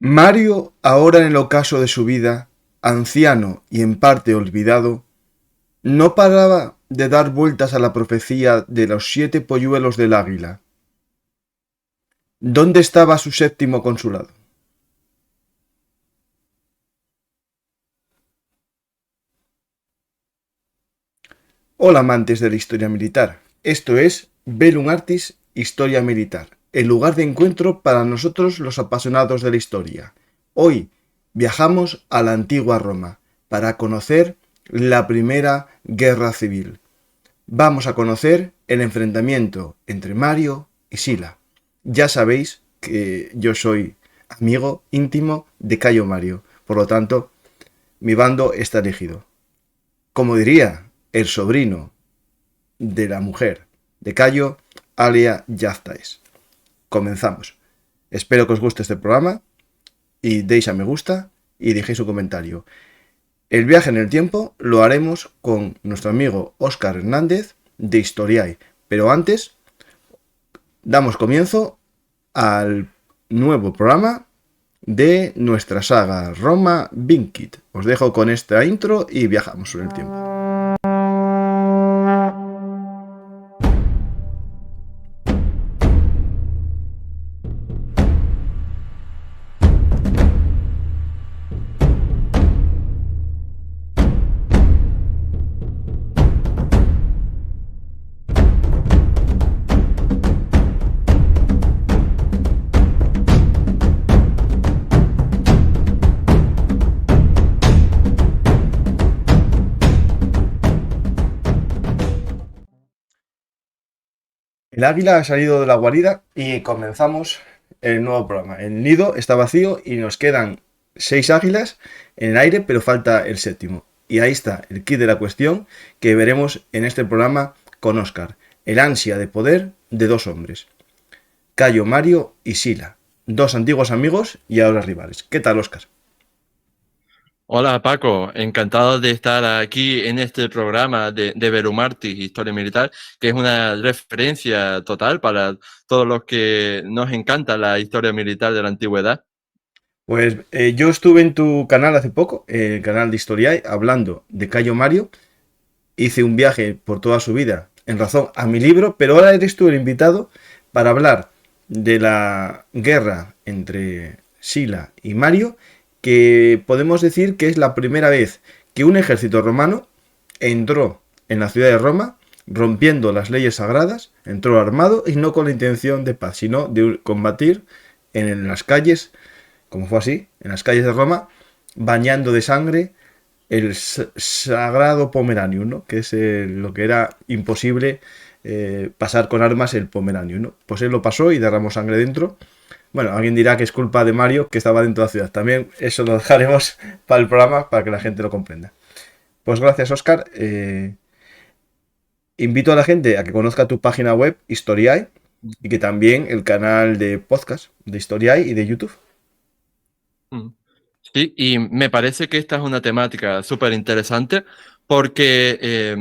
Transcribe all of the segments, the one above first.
Mario, ahora en el ocaso de su vida, anciano y en parte olvidado, no paraba de dar vueltas a la profecía de los 7 polluelos del águila. ¿Dónde estaba su séptimo consulado? Hola amantes de la historia militar, esto es Velum Artis Historia Militar, el lugar de encuentro para nosotros los apasionados de la historia. Hoy viajamos a la antigua Roma para conocer la primera guerra civil. Vamos a conocer el enfrentamiento entre Mario y Sila. Ya sabéis que yo soy amigo íntimo de Cayo Mario, por lo tanto, mi bando está elegido. Como diría el sobrino de la mujer de Cayo, Alia Yaztaes. Comenzamos. Espero que os guste este programa y deis a me gusta y dejéis un comentario. El viaje en el tiempo lo haremos con nuestro amigo Óscar Hernández de Historiae, pero antes damos comienzo al nuevo programa de nuestra saga Roma Vincit. Os dejo con esta intro y viajamos sobre el tiempo. El águila ha salido de la guarida y comenzamos el nuevo programa. El nido está vacío y nos quedan 6 águilas en el aire, pero falta el séptimo. Y ahí está el kit de la cuestión que veremos en este programa con Óscar. El ansia de poder de 2 hombres. Cayo Mario y Sila. 2 antiguos amigos y ahora rivales. ¿Qué tal, Óscar? Hola Paco, encantado de estar aquí en este programa de Velum Artis Historia Militar, que es una referencia total para todos los que nos encanta la historia militar de la antigüedad. Pues yo estuve en tu canal hace poco, el canal de Historiae, hablando de Cayo Mario. Hice un viaje por toda su vida en razón a mi libro, pero ahora eres tú el invitado para hablar de la guerra entre Sila y Mario, que podemos decir que es la primera vez que un ejército romano entró en la ciudad de Roma rompiendo las leyes sagradas, entró armado y no con la intención de paz, sino de combatir en las calles, como fue así, en las calles de Roma, bañando de sangre el sagrado Pomeranium, ¿no? Que es lo que era imposible pasar con armas el Pomeranium, ¿no? Pues él lo pasó y derramó sangre dentro. Bueno, alguien dirá que es culpa de Mario que estaba dentro de la ciudad. También eso lo dejaremos para el programa para que la gente lo comprenda. Pues gracias, Óscar. Invito a la gente a que conozca tu página web, Historiae, y que también el canal de podcast de Historiae y de YouTube. Sí, y me parece que esta es una temática súper interesante porque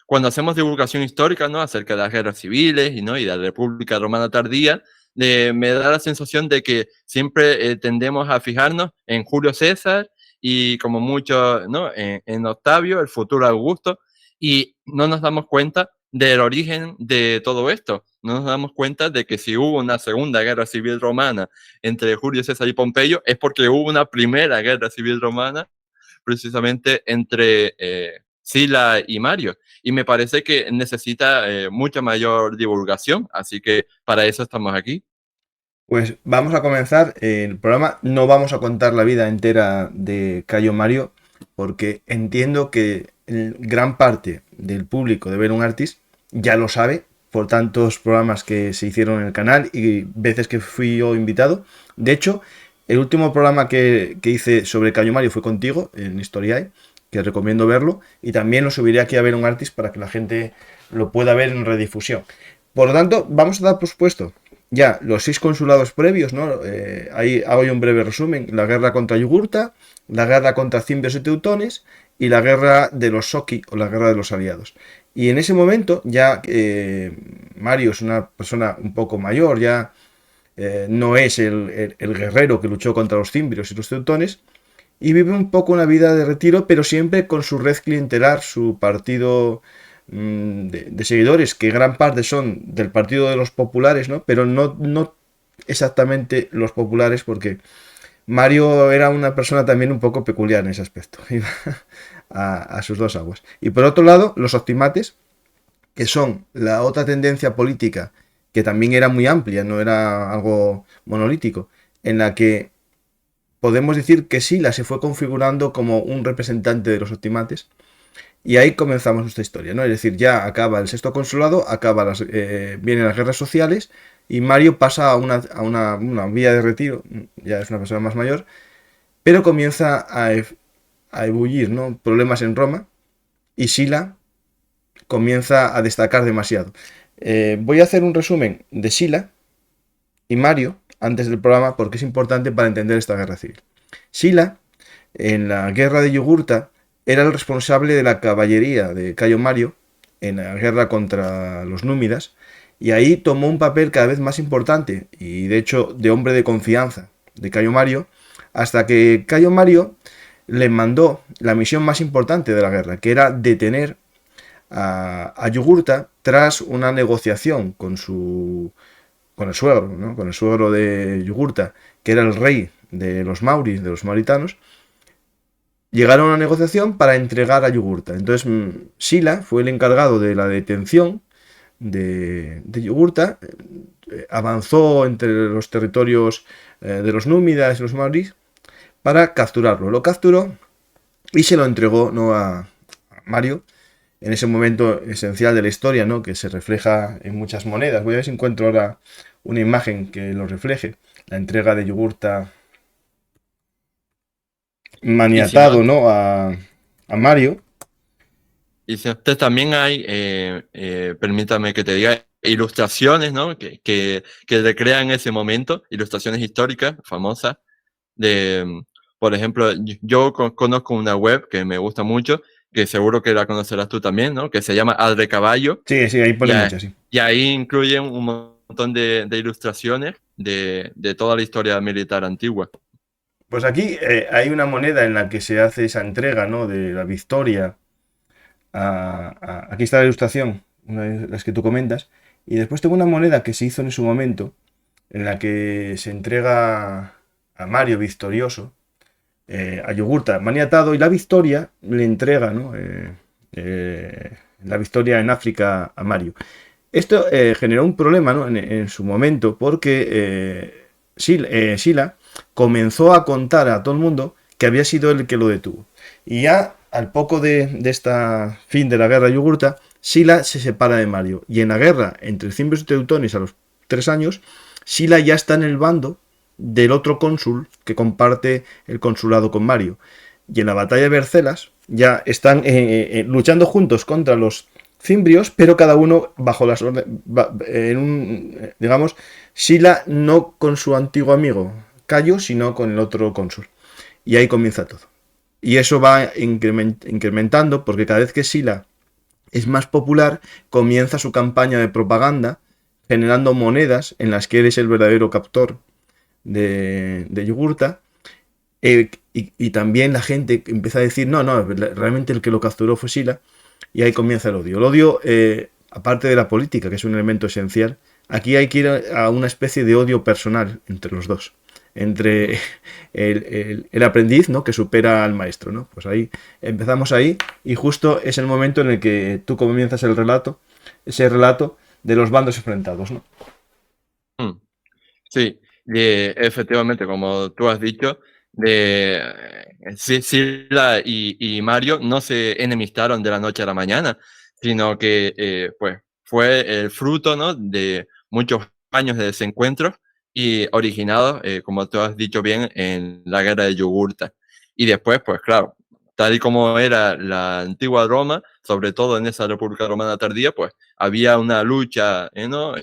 cuando hacemos divulgación histórica, ¿no? Acerca de las guerras civiles y de la República Romana tardía, me da la sensación de que siempre tendemos a fijarnos en Julio César y como mucho, ¿no? En Octavio, el futuro Augusto, y no nos damos cuenta del origen de todo esto. No nos damos cuenta de que si hubo una segunda guerra civil romana entre Julio César y Pompeyo es porque hubo una primera guerra civil romana precisamente entre Sila y Mario. Y me parece que necesita mucha mayor divulgación, así que para eso estamos aquí. Pues vamos a comenzar el programa. No vamos a contar la vida entera de Cayo Mario, porque entiendo que gran parte del público de Velum Artis ya lo sabe por tantos programas que se hicieron en el canal y veces que fui yo invitado. De hecho, el último programa que hice sobre Cayo Mario fue contigo en Historiae, que recomiendo verlo, y también lo subiré aquí a Velum Artis para que la gente lo pueda ver en redifusión. Por lo tanto, vamos a dar por supuesto ya los 6 consulados previos, ¿no? Ahí hago yo un breve resumen. La guerra contra Yugurta, la guerra contra Cimbrios y Teutones y la guerra de los Soki o la guerra de los aliados. Y en ese momento ya Mario es una persona un poco mayor, ya no es el guerrero que luchó contra los Cimbrios y los Teutones, y vive un poco una vida de retiro, pero siempre con su red clientelar, su partido de seguidores, que gran parte son del partido de los populares, ¿no? Pero no exactamente los populares, porque Mario era una persona también un poco peculiar en ese aspecto, iba a sus dos aguas. Y por otro lado, los optimates, que son la otra tendencia política que también era muy amplia, no era algo monolítico, en la que podemos decir que Sila se fue configurando como un representante de los optimates, y ahí comenzamos nuestra historia, ¿no? Es decir, ya acaba el sexto consulado, vienen las guerras sociales y Mario pasa a una vía de retiro, ya es una persona más mayor, pero comienza a ebullir, ¿no? Problemas en Roma y Sila comienza a destacar demasiado. Voy a hacer un resumen de Sila y Mario antes del programa porque es importante para entender esta guerra civil. Sila, en la guerra de Yugurta, era el responsable de la caballería de Cayo Mario en la guerra contra los númidas, y ahí tomó un papel cada vez más importante y de hecho de hombre de confianza de Cayo Mario, hasta que Cayo Mario le mandó la misión más importante de la guerra, que era detener a Yugurta tras una negociación con el suegro, ¿no? Con el suegro de Yugurta, que era el rey de los Mauris, de los mauritanos. Llegaron a una negociación para entregar a Yugurta. Entonces Sila fue el encargado de la detención de Yugurta, avanzó entre los territorios de los númidas y los mauris para capturarlo. Lo capturó y se lo entregó, ¿no? a Mario, en ese momento esencial de la historia, ¿no? Que se refleja en muchas monedas. Voy a ver si encuentro ahora una imagen que lo refleje. La entrega de Yugurta Y si no, maniatado, ¿no? A Mario. y si no, también hay, permítame que te diga, ilustraciones, ¿no? Que recrean ese momento, ilustraciones históricas famosas de, por ejemplo, yo conozco una web que me gusta mucho, que seguro que la conocerás tú también, ¿no? Que se llama Adre Caballo, Sí, sí, ahí y, pone muchas, sí. y ahí incluyen un montón de ilustraciones de toda la historia militar antigua. Pues aquí hay una moneda en la que se hace esa entrega, ¿no? De la victoria. Aquí está la ilustración, una de las que tú comentas. Y después tengo una moneda que se hizo en su momento, en la que se entrega a Mario victorioso, a Yogurta maniatado, y la victoria le entrega, ¿no? La victoria en África a Mario. Esto generó un problema, ¿no? en su momento, porque Sila comenzó a contar a todo el mundo que había sido él el que lo detuvo. Y ya al poco de esta fin de la guerra de Yugurta, Sila se separa de Mario. Y en la guerra entre Cimbrios y Teutones a los 3 años, Sila ya está en el bando del otro cónsul que comparte el consulado con Mario. Y en la batalla de Bercelas ya están luchando juntos contra los cimbrios, pero cada uno bajo las órdenes, digamos, Sila no con su antiguo amigo Cayo, sino con el otro cónsul. Y ahí comienza todo. Y eso va incrementando porque cada vez que Sila es más popular, comienza su campaña de propaganda generando monedas en las que él es el verdadero captor de Yugurta. Y también la gente empieza a decir, no, no, realmente el que lo capturó fue Sila. Y ahí comienza el odio. El odio, aparte de la política, que es un elemento esencial, aquí hay que ir a una especie de odio personal entre los dos. Entre el aprendiz, ¿no? Que supera al maestro, ¿no? Pues ahí empezamos ahí, y justo es el momento en el que tú comienzas el relato, ese relato de los bandos enfrentados, ¿no? Mm. Sí, efectivamente, como tú has dicho, Sila y Mario no se enemistaron de la noche a la mañana, sino que pues fue el fruto, ¿no? De muchos años de desencuentros y originados, como tú has dicho bien, en la guerra de Yugurta. Y después, pues claro, tal y como era la antigua Roma, sobre todo en esa República Romana tardía, pues había una lucha, ¿no?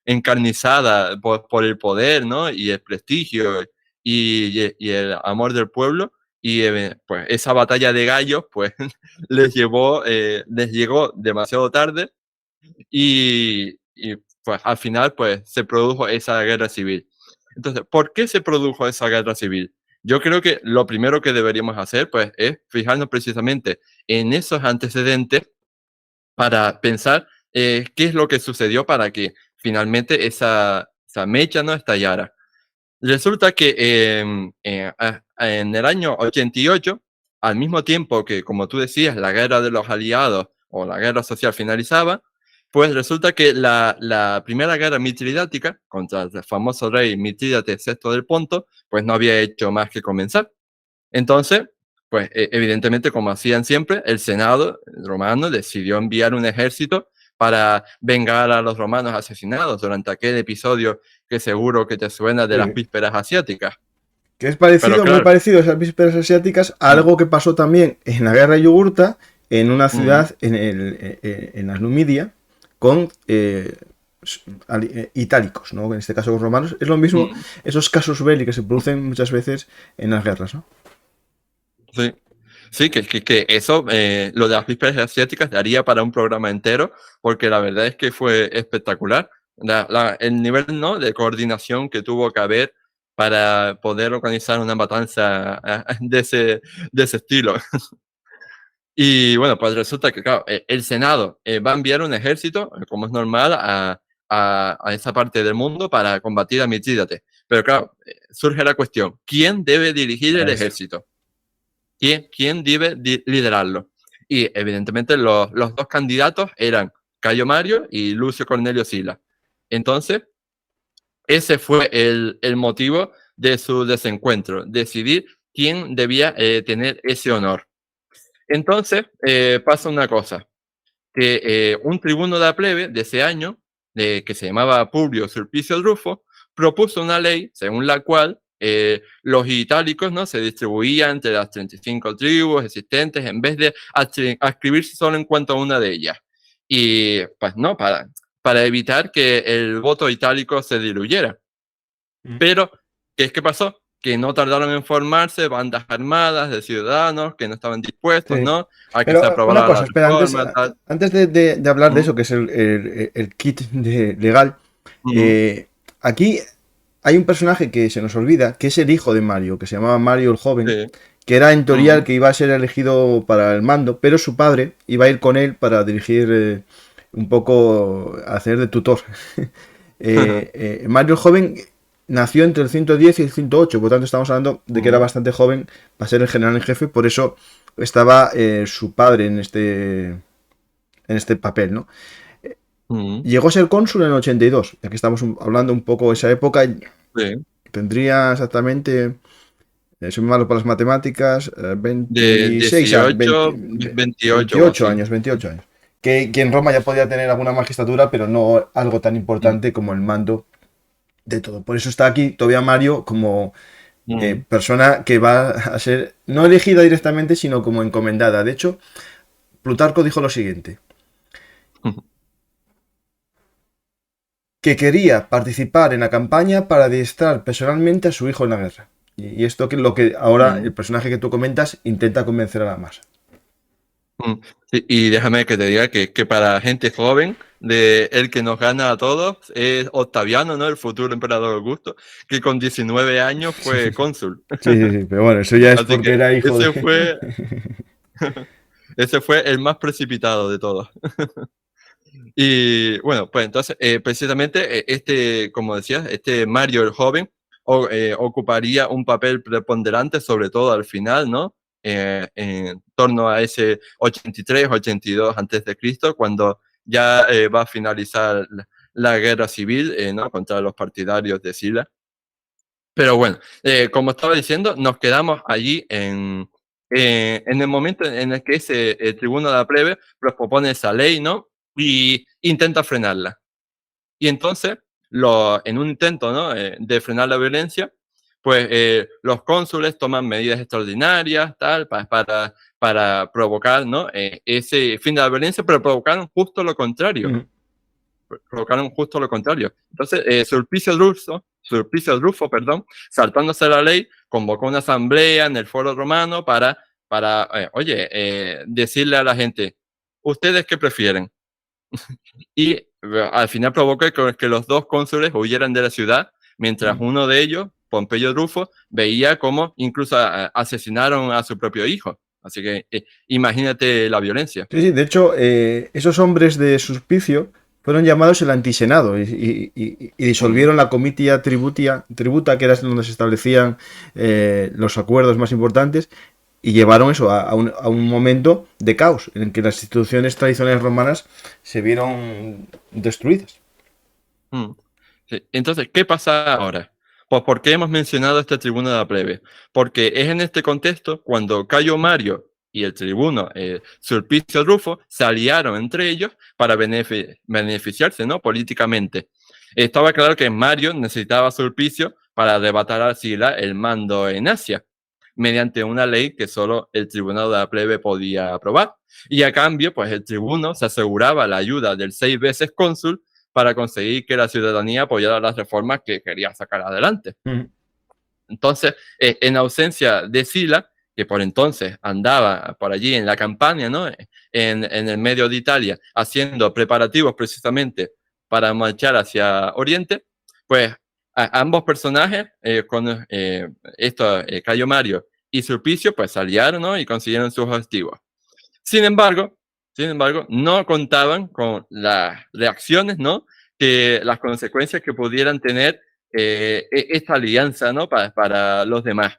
encarnizada por el poder, ¿no? Y el prestigio y el amor del pueblo. Y pues esa batalla de gallos pues les llegó demasiado tarde y pues al final pues se produjo esa guerra civil. Entonces, ¿por qué se produjo esa guerra civil? Yo creo que lo primero que deberíamos hacer pues es fijarnos precisamente en esos antecedentes para pensar qué es lo que sucedió para que finalmente esa mecha no estallara. Resulta que en el año 88, al mismo tiempo que, como tú decías, la guerra de los aliados o la guerra social finalizaba, pues resulta que la primera guerra mitridática contra el famoso rey Mitrídates VI del Ponto, pues no había hecho más que comenzar. Entonces, pues evidentemente, como hacían siempre, el Senado romano decidió enviar un ejército para vengar a los romanos asesinados durante aquel episodio que seguro que te suena de las Sí. vísperas asiáticas. Que es Pero parecido, muy claro, parecido a esas vísperas asiáticas, a algo que pasó también en la guerra de Yugurta, en una ciudad en la Numidia, con itálicos, ¿no? En este caso con romanos. Es lo mismo, esos casos belli que se producen muchas veces en las guerras, ¿no? sí. Sí, que eso, lo de las vísperas asiáticas, daría para un programa entero, porque la verdad es que fue espectacular. El nivel, ¿no?, de coordinación que tuvo que haber para poder organizar una matanza de ese estilo. Y bueno, pues resulta que, claro, el Senado va a enviar un ejército, como es normal, a esa parte del mundo para combatir a Mitrídates. Pero claro, surge la cuestión, ¿quién debe dirigir el Eso. ejército? ¿Quién debe liderarlo? Y evidentemente los dos candidatos eran Cayo Mario y Lucio Cornelio Sila. Entonces, ese fue el motivo de su desencuentro, decidir quién debía tener ese honor. Entonces, pasa una cosa, que un tribuno de la plebe de ese año, que se llamaba Publio Sulpicio Rufo, propuso una ley según la cual los itálicos, ¿no?, se distribuían entre las 35 tribus existentes en vez de adscribirse solo en cuanto a una de ellas. Y pues no, para evitar que el voto itálico se diluyera. Pero, ¿qué pasó? Que no tardaron en formarse bandas armadas de ciudadanos que no estaban dispuestos, Sí. ¿no?, a que se Pero una aprobara la cosa, espera, reforma, tal. antes de hablar de Mm, eso, que es el kit legal, mm, eh, aquí hay un personaje que se nos olvida, que es el hijo de Mario, que se llamaba Mario el Joven, sí. que era en teoría el Mm, que iba a ser elegido para el mando, pero su padre iba a ir con él para dirigir un poco, hacer de tutor. Mario el Joven nació entre el 110 y el 108, por lo tanto estamos hablando de que era mm, bastante joven para ser el general en jefe, por eso estaba su padre en este papel, ¿no? mm, Llegó a ser cónsul en el 82, ya que estamos hablando un poco de esa época, sí. tendría exactamente, soy malo para las matemáticas, De 26 años, 18, 28 o 28 así. años, 28 años. Que en Roma ya podía tener alguna magistratura, pero no algo tan Mm, importante como el mando de todo. Por eso está aquí todavía Mario como mm, persona que va a ser no elegida directamente, sino como encomendada. De hecho, Plutarco dijo lo siguiente, que quería participar en la campaña para adiestrar personalmente a su hijo en la guerra. Y esto que es lo que ahora el mm, personaje que tú comentas intenta convencer a la masa. mm. Sí, y déjame que te diga que para gente joven, de el que nos gana a todos es Octaviano, ¿no?, el futuro emperador Augusto, que con 19 años fue cónsul. Sí, sí, sí, pero bueno, eso ya es Así porque que era hijo de... ese fue el más precipitado de todos. Y bueno, pues entonces, precisamente, como decías, este Mario el joven ocuparía un papel preponderante, sobre todo al final, ¿no? En torno a ese 83, 82 antes de Cristo, cuando ya va a finalizar la guerra civil, ¿no?, contra los partidarios de Sila. Pero bueno, como estaba diciendo, nos quedamos allí en el momento en el que ese tribuno de la plebe pues, propone esa ley, ¿no? Y intenta frenarla. Y entonces, en un intento, ¿no?, de frenar la violencia, pues los cónsules toman medidas extraordinarias, tal, para provocar, ¿no?, ese fin de la violencia, pero provocaron justo lo contrario. provocaron justo lo contrario. Entonces, Sulpicio Rufo, perdón, saltándose la ley, convocó una asamblea en el Foro Romano para decirle a la gente, ¿ustedes qué prefieren? Y al final provocó que los dos cónsules huyeran de la ciudad, mientras uno de ellos, Pompeyo Rufo, veía cómo incluso asesinaron a su propio hijo. Así que imagínate la violencia. Sí, sí, de hecho, esos hombres de Sulpicio fueron llamados el antisenado y disolvieron la comitia tributa, que era donde se establecían los acuerdos más importantes, y llevaron eso a un momento de caos en el que las instituciones tradicionales romanas se vieron destruidas. Mm. Sí. Entonces, ¿qué pasa ahora? Pues ¿por qué hemos mencionado este tribuno de la plebe? Porque es en este contexto cuando Cayo Mario y el tribuno Sulpicio Rufo se aliaron entre ellos para beneficiarse, ¿no? Políticamente. Estaba claro que Mario necesitaba a Sulpicio para arrebatar a Sila el mando en Asia, mediante una ley que solo el tribunado de la plebe podía aprobar. Y a cambio, pues el tribuno se aseguraba la ayuda del 6 veces cónsul para conseguir que la ciudadanía apoyara las reformas que quería sacar adelante. Entonces, en ausencia de Sila, que por entonces andaba por allí en la campaña, ¿no? En el medio de Italia, haciendo preparativos precisamente para marchar hacia Oriente, pues ambos personajes, Cayo Mario y Sulpicio, pues salieron, ¿no? Y consiguieron sus objetivos. Sin embargo, no contaban con las reacciones, ¿no? Que las consecuencias que pudieran tener esta alianza, ¿no? Para los demás.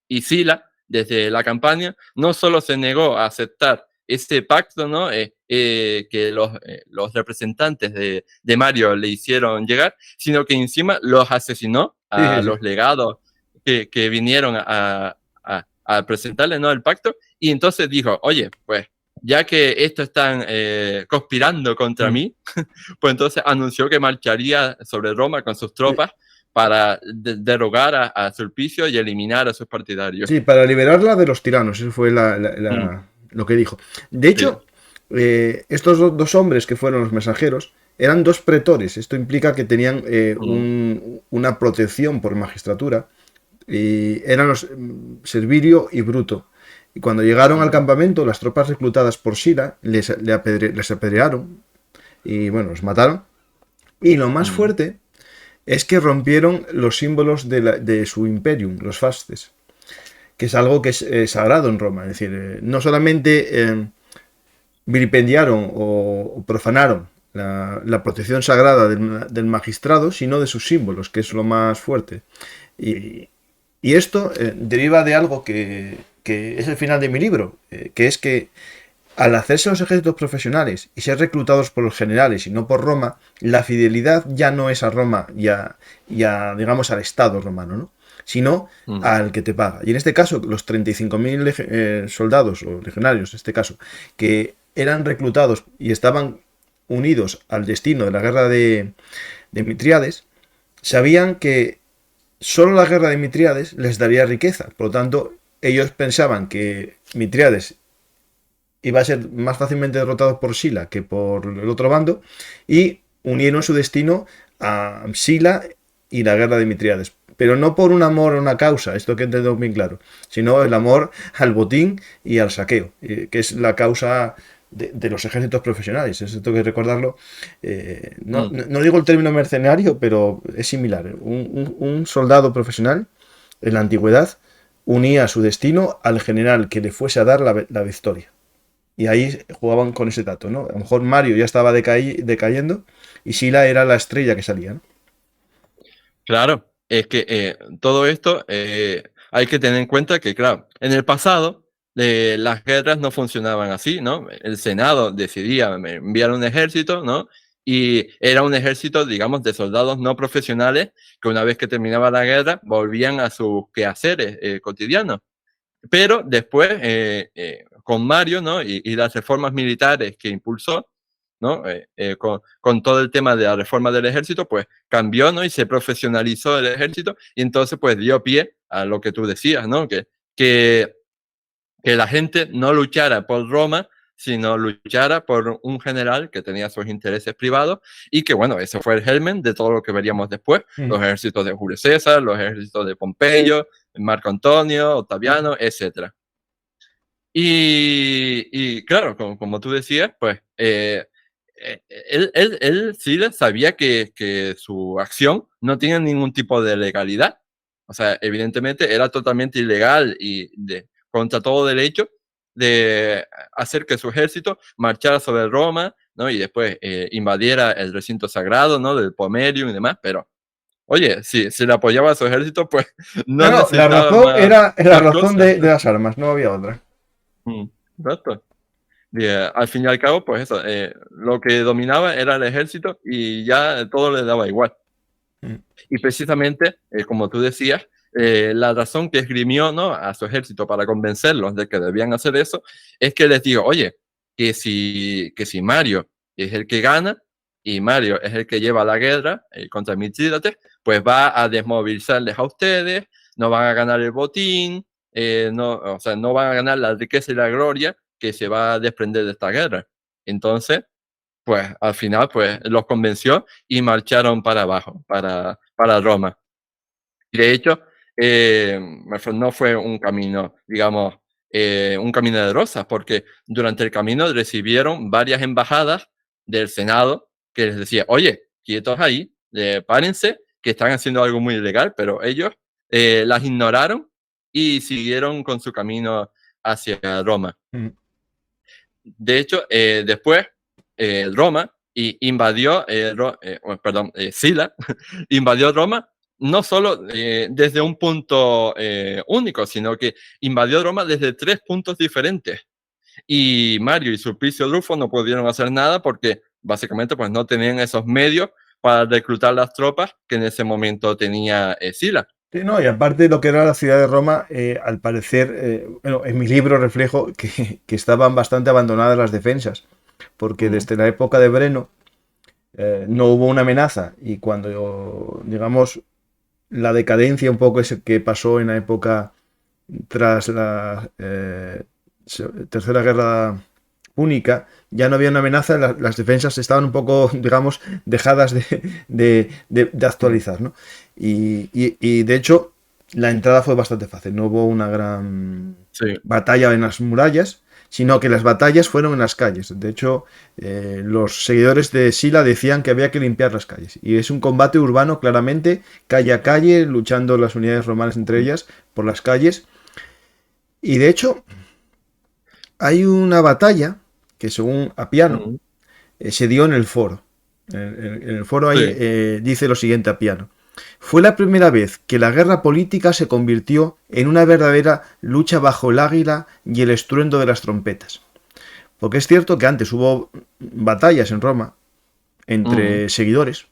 Y Sila, desde la campaña, no solo se negó a aceptar este pacto, ¿no? Que los representantes de Mario le hicieron llegar, sino que encima los asesinó Sí, a sí, sí. los legados que vinieron a presentarle, ¿no? El pacto, y entonces dijo, oye, pues ya que esto están conspirando contra mí, pues entonces anunció que marcharía sobre Roma con sus tropas para derogar a Sulpicio y eliminar a sus partidarios. Sí, para liberarla de los tiranos, eso fue Mm, lo que dijo. De sí. hecho, estos dos hombres que fueron los mensajeros eran dos pretores. Esto implica que tenían Mm, una protección por magistratura. Y eran los Servirio y Bruto. Y cuando llegaron al mm, campamento, las tropas reclutadas por Sila les apedrearon y bueno, los mataron. Y lo más mm, fuerte es que rompieron los símbolos de su imperium, los fasces, que es algo que es sagrado en Roma. Es decir, no solamente vilipendiaron o profanaron la protección sagrada del magistrado, sino de sus símbolos, que es lo más fuerte. Y, y esto deriva de algo que es el final de mi libro, que es que al hacerse los ejércitos profesionales y ser reclutados por los generales y no por Roma, la fidelidad ya no es a Roma y a, digamos, al Estado romano, ¿no? Sino mm, al que te paga. Y en este caso, los 35.000 soldados o legionarios, en este caso, que eran reclutados y estaban unidos al destino de la guerra de Mitriades, sabían que solo la guerra de Mitriades les daría riqueza. Por lo tanto, ellos pensaban que Mitriades iba a ser más fácilmente derrotado por Sila que por el otro bando y unieron su destino a Sila y la guerra de Mitriades. Pero no por un amor a una causa, esto que entendemos bien claro, sino el amor al botín y al saqueo, que es la causa de los ejércitos profesionales. Eso tengo que recordarlo. No, mm. no digo el término mercenario, pero es similar. Un soldado profesional en la antigüedad unía su destino al general que le fuese a dar la victoria. Y ahí jugaban con ese dato, ¿no? A lo mejor Mario ya estaba decayendo y Sila era la estrella que salía, ¿no? Claro, es que todo esto hay que tener en cuenta que, claro, en el pasado las guerras no funcionaban así, ¿no? El Senado decidía enviar un ejército, ¿no? Y era un ejército, digamos, de soldados no profesionales que una vez que terminaba la guerra volvían a sus quehaceres cotidianos. Pero después, con Mario, ¿no? Y las reformas militares que impulsó, ¿no? Con todo el tema de la reforma del ejército, pues cambió, ¿no? Y se profesionalizó el ejército y entonces pues dio pie a lo que tú decías, ¿no? Que la gente no luchara por Roma, sino luchara por un general que tenía sus intereses privados y que, bueno, ese fue el germen de todo lo que veríamos después, los ejércitos de Julio César, los ejércitos de Pompeyo, Marco Antonio, Octaviano, etcétera. Y claro, como tú decías, pues él sí sabía que su acción no tiene ningún tipo de legalidad. O sea, evidentemente era totalmente ilegal y contra todo derecho de hacer que su ejército marchara sobre Roma, ¿no? Y después invadiera el recinto sagrado, ¿no? Del Pomerium y demás, pero oye, si le apoyaba a su ejército, pues no Claro, la necesitaba razón era la más razón cosas. de las armas, no había otra. Exacto. Y, al fin y al cabo, pues eso, lo que dominaba era el ejército y ya todo le daba igual. Mm. Y precisamente, como tú decías, la razón que esgrimió, ¿no?, a su ejército para convencerlos de que debían hacer eso es que les digo, oye, que si Mario es el que gana y Mario es el que lleva la guerra contra Mitrídates, pues va a desmovilizarles a ustedes, no van a ganar el botín, no, o sea, no van a ganar la riqueza y la gloria que se va a desprender de esta guerra. Entonces, pues al final pues los convenció y marcharon para abajo, para Roma. Y de hecho, no fue un camino, digamos, un camino de rosas, porque durante el camino recibieron varias embajadas del Senado que les decía, oye, quietos ahí, párense, que están haciendo algo muy ilegal, pero ellos las ignoraron y siguieron con su camino hacia Roma. Mm. De hecho, después Roma invadió, Sila invadió Roma no solo desde un punto único, sino que invadió Roma desde 3 puntos diferentes. Y Mario y Sulpicio Rufo no pudieron hacer nada porque básicamente pues no tenían esos medios para reclutar las tropas que en ese momento tenía Sila. Sí, no, y aparte de lo que era la ciudad de Roma, al parecer, bueno, en mi libro reflejo que estaban bastante abandonadas las defensas, porque desde la época de Breno no hubo una amenaza y cuando, digamos, la decadencia un poco ese que pasó en la época tras la Tercera Guerra Púnica, ya no había una amenaza, las defensas estaban un poco, digamos, dejadas de actualizar, ¿no? Y de hecho, la entrada fue bastante fácil, no hubo una gran Sí. batalla en las murallas, sino que las batallas fueron en las calles. De hecho, los seguidores de Sila decían que había que limpiar las calles. Y es un combate urbano, claramente, calle a calle, luchando las unidades romanas entre ellas por las calles. Y de hecho, hay una batalla que, según Apiano, se dio en el foro. En el foro ahí Sí. dice lo siguiente Apiano. Fue la primera vez que la guerra política se convirtió en una verdadera lucha bajo el águila y el estruendo de las trompetas. Porque es cierto que antes hubo batallas en Roma entre seguidores,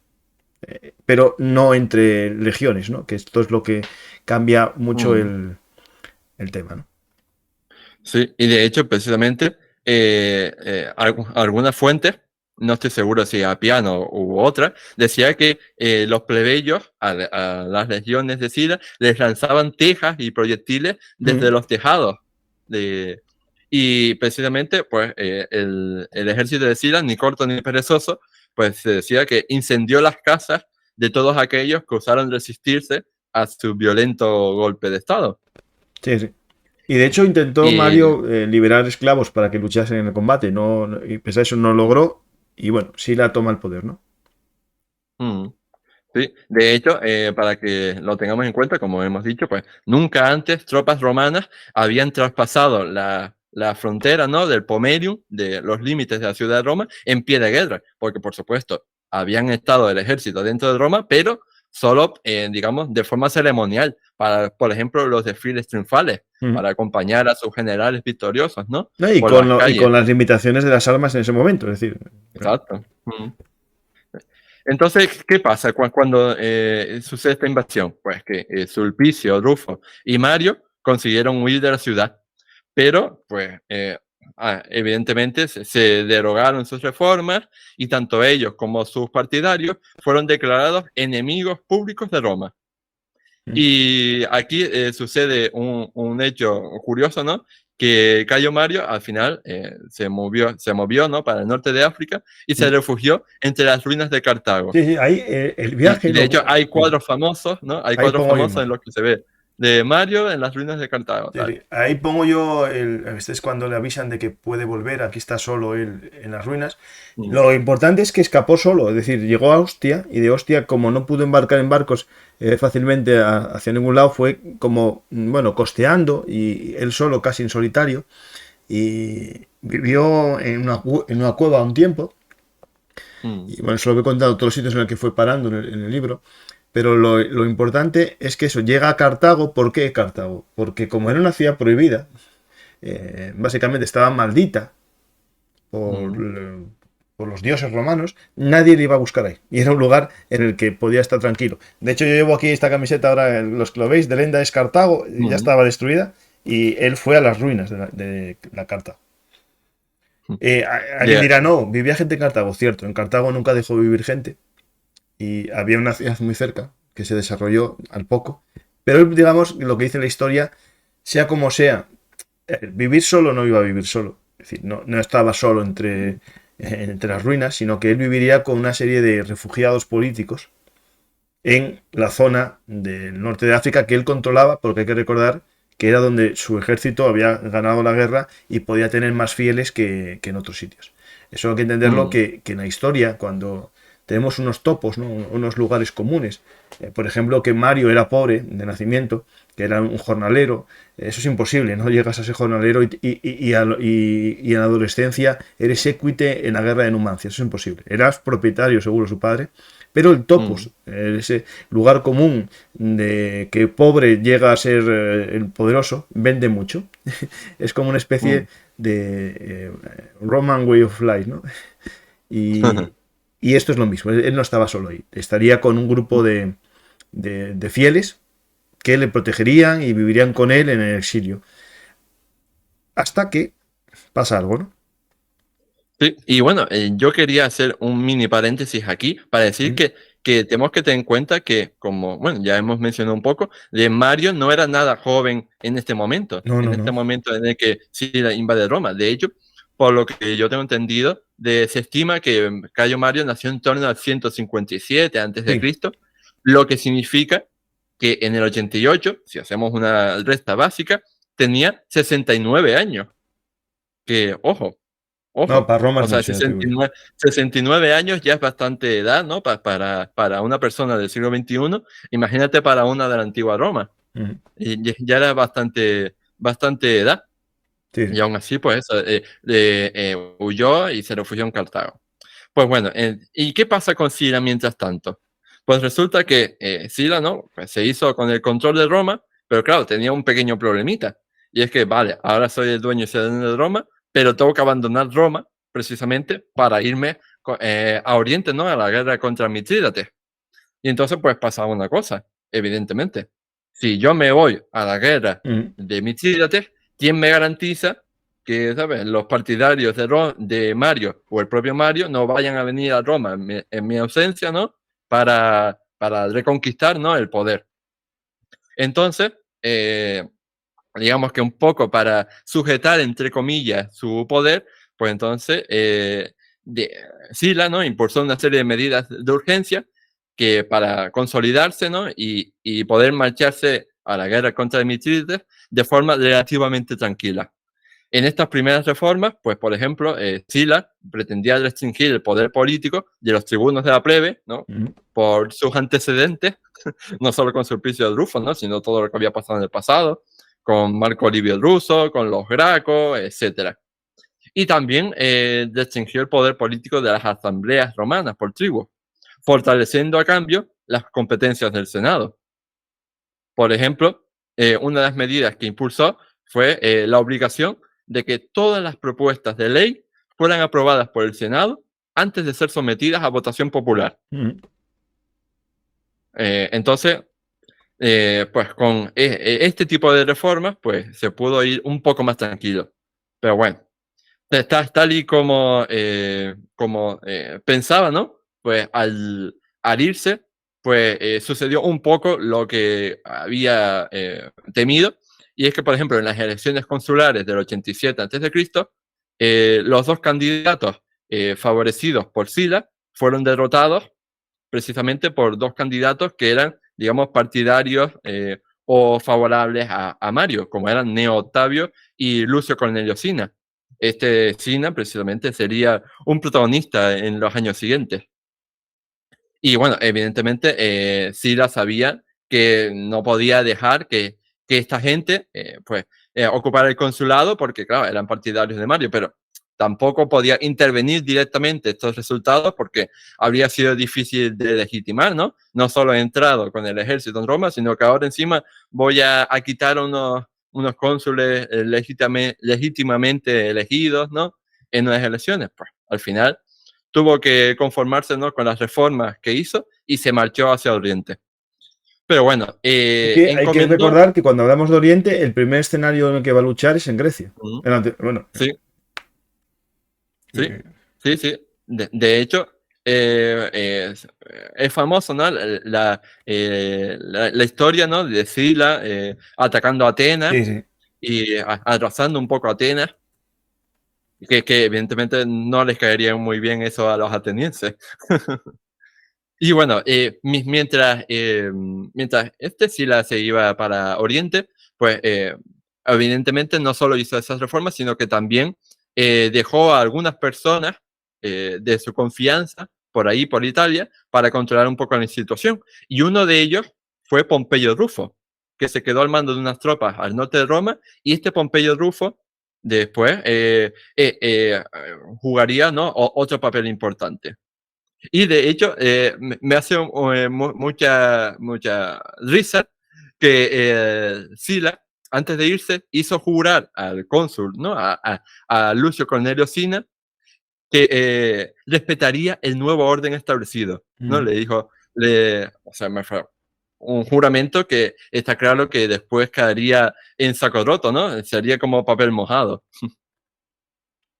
pero no entre legiones, ¿no? Que esto es lo que cambia mucho el tema, ¿no? Sí, y de hecho, precisamente, algunas fuentes, no estoy seguro si Apiano u otra, decía que los plebeyos a las legiones de Sila les lanzaban tejas y proyectiles desde los tejados. De, y precisamente, pues, el ejército de Sila, ni corto ni perezoso, pues se decía que incendió las casas de todos aquellos que osaron resistirse a su violento golpe de estado. Sí, sí. Y de hecho intentó Y Mario liberar esclavos para que luchasen en el combate, y pese a eso no logró, y bueno, sí la toma el poder, ¿no? mm, sí, de hecho, para que lo tengamos en cuenta, como hemos dicho, pues nunca antes tropas romanas habían traspasado la frontera, ¿no?, del Pomerium, de los límites de la ciudad de Roma, en pie de guerra, porque por supuesto habían estado el ejército dentro de Roma, pero solo, digamos, de forma ceremonial, para, por ejemplo, los desfiles triunfales, Mm. para acompañar a sus generales victoriosos, ¿no?, No, por las y calles. con las limitaciones de las armas en ese momento, es decir, claro. Exacto. Entonces, ¿qué pasa cuando sucede esta invasión? Pues que Sulpicio, Rufo y Mario consiguieron huir de la ciudad, pero pues evidentemente se derogaron sus reformas y tanto ellos como sus partidarios fueron declarados enemigos públicos de Roma. Mm. Y aquí sucede un hecho curioso, ¿no? que Cayo Mario al final se movió, ¿no? Para el norte de África y se refugió entre las ruinas de Cartago. Sí, sí, ahí el Y viaje de lo... hecho hay cuadros famosos, ¿no? Hay Ahí cuadros pongo yo famosos en imagen. los que se ve de Mario en las ruinas de Cartago, Sí, tal. sí. Ahí pongo yo, este es cuando le avisan de que puede volver, aquí está solo él en las ruinas. Mm, Lo importante es que escapó solo, es decir, llegó a Ostia y de Ostia, como no pudo embarcar en barcos fácilmente hacia ningún lado, fue como, bueno, costeando y él solo, casi en solitario, y vivió en una cueva un tiempo. mm, Y bueno, eso lo he contado todos los sitios en los que fue parando en el libro. Pero lo importante es que eso llega a Cartago. ¿Por qué Cartago? Porque como era una ciudad prohibida, básicamente estaba maldita por, mm. por los dioses romanos, nadie le iba a buscar ahí. Y era un lugar en el que podía estar tranquilo. De hecho, yo llevo aquí esta camiseta ahora, los que lo veis, de Lenda es Cartago, ya Ujú, estaba destruida, y él fue a las ruinas de la Cartago. ujú. Alguien Ya, dirá, no, vivía gente en Cartago, cierto, en Cartago nunca dejó vivir gente, y había una ciudad muy cerca que se desarrolló al poco. Pero digamos, lo que dice la historia, sea como sea, vivir solo no iba a vivir solo. Es decir, no estaba solo entre las ruinas, sino que él viviría con una serie de refugiados políticos en la zona del norte de África que él controlaba, porque hay que recordar que era donde su ejército había ganado la guerra y podía tener más fieles que en otros sitios. Eso hay que entenderlo mm, que en la historia, cuando tenemos unos topos, ¿no? Unos lugares comunes, por ejemplo, que Mario era pobre de nacimiento, que era un jornalero, eso es imposible, no llegas a ser jornalero y en la adolescencia eres equite en la guerra de Numancia, eso es imposible. Eras propietario, seguro, su padre, pero el mm, topos, ese lugar común de que pobre llega a ser el poderoso, vende mucho. Es como una especie mm. de Roman Way of Life, ¿no? Y, y esto es lo mismo, él no estaba solo ahí, estaría con un grupo de fieles que le protegerían y vivirían con él en el exilio. Hasta que pasa algo, ¿no? Sí, y bueno, yo quería hacer un mini paréntesis aquí para decir ¿Mm? que tenemos que tener en cuenta que, como, bueno, ya hemos mencionado un poco, de Mario no era nada joven No, en no, este no. momento en el que Sila invade Roma. De hecho, por lo que yo tengo entendido, se estima que Cayo Mario nació en torno al 157 antes de Sí. Cristo, lo que significa que en el 88, si hacemos una resta básica, tenía 69 años. Que, ojo, No, ojo, para Roma o es sea, mucho, ya te digo yo. 69 años ya es bastante edad, ¿no? Para una persona del siglo XXI, imagínate para una de la antigua Roma. Mm. Y ya era bastante edad. Sí, Y sí. aún así, pues, huyó y se refugió en Cartago. Pues bueno, ¿y qué pasa con Sila mientras tanto? Pues resulta que Sila, ¿no? Pues se hizo con el control de Roma, pero claro, tenía un pequeño problemita. Y es que, vale, ahora soy el dueño y ciudadano de Roma, pero tengo que abandonar Roma precisamente para irme a Oriente, ¿no? A la guerra contra Mitrídates. Y entonces, pues pasaba una cosa, evidentemente. Si yo me voy a la guerra Mm. de Mitrídates, ¿quién me garantiza que, ¿sabes?, los partidarios de Mario o el propio Mario no vayan a venir a Roma en mi ausencia, ¿no? Para reconquistar, ¿no?, el poder. Entonces, digamos que un poco para sujetar, entre comillas, su poder, pues entonces Sila, ¿no?, impulsó una serie de medidas de urgencia que para consolidarse, ¿no?, y poder marcharse a la guerra contra Mitrídates de forma relativamente tranquila. En estas primeras reformas, pues por ejemplo, Sila pretendía restringir el poder político de los tribunos de la plebe, ¿no?, Mm. por sus antecedentes, no solo con Sulpicio de Rufo, ¿no?, sino todo lo que había pasado en el pasado, con Marco Livio el Ruso, con los Gracos, etcétera. Y también restringió el poder político de las asambleas romanas por tribu, fortaleciendo a cambio las competencias del Senado. Por ejemplo, una de las medidas que impulsó fue la obligación de que todas las propuestas de ley fueran aprobadas por el Senado antes de ser sometidas a votación popular. Mm. Entonces, pues con este tipo de reformas, pues se pudo ir un poco más tranquilo. Pero bueno, tal y como pensaba, ¿no? Pues al irse, pues sucedió un poco lo que había temido, y es que, por ejemplo, en las elecciones consulares del 87 a.C., los dos candidatos favorecidos por Sila fueron derrotados precisamente por dos candidatos que eran, digamos, partidarios o favorables a Mario, como eran Neo Octavio y Lucio Cornelio Sina. Este Sina precisamente sería un protagonista en los años siguientes. Y bueno, evidentemente Sila sabía que no podía dejar que esta gente pues ocupara el consulado porque, claro, eran partidarios de Mario, pero tampoco podía intervenir directamente estos resultados porque habría sido difícil de legitimar, ¿no? No solo he entrado con el ejército en Roma, sino que ahora encima voy a quitar unos cónsules legítimamente elegidos, ¿no? En unas elecciones. Pues al final tuvo que conformarse, ¿no?, con las reformas que hizo y se marchó hacia Oriente. Pero bueno, Hay que recordar que cuando hablamos de Oriente, el primer escenario en el que va a luchar es en Grecia. Bueno, sí. Sí. De hecho, es famoso, ¿no?, la historia, ¿no?, de Sila atacando a Atenas y arrasando un poco a Atenas, que evidentemente no les caería muy bien eso a los atenienses. Y bueno, mientras este Sila se iba para Oriente, pues evidentemente no solo hizo esas reformas, sino que también dejó a algunas personas de su confianza por ahí, por Italia, para controlar un poco la situación. Y uno de ellos fue Pompeyo Rufo, que se quedó al mando de unas tropas al norte de Roma, y este Pompeyo Rufo después jugaría, ¿no?, otro papel importante. Y de hecho, me hace mucha risa que Sila, antes de irse, hizo jurar al cónsul, ¿no?, a Lucio Cornelio Sina, que respetaría el nuevo orden establecido, ¿no? Le dijo, o sea, un juramento que está claro que después caería en saco roto, ¿no? Sería como papel mojado.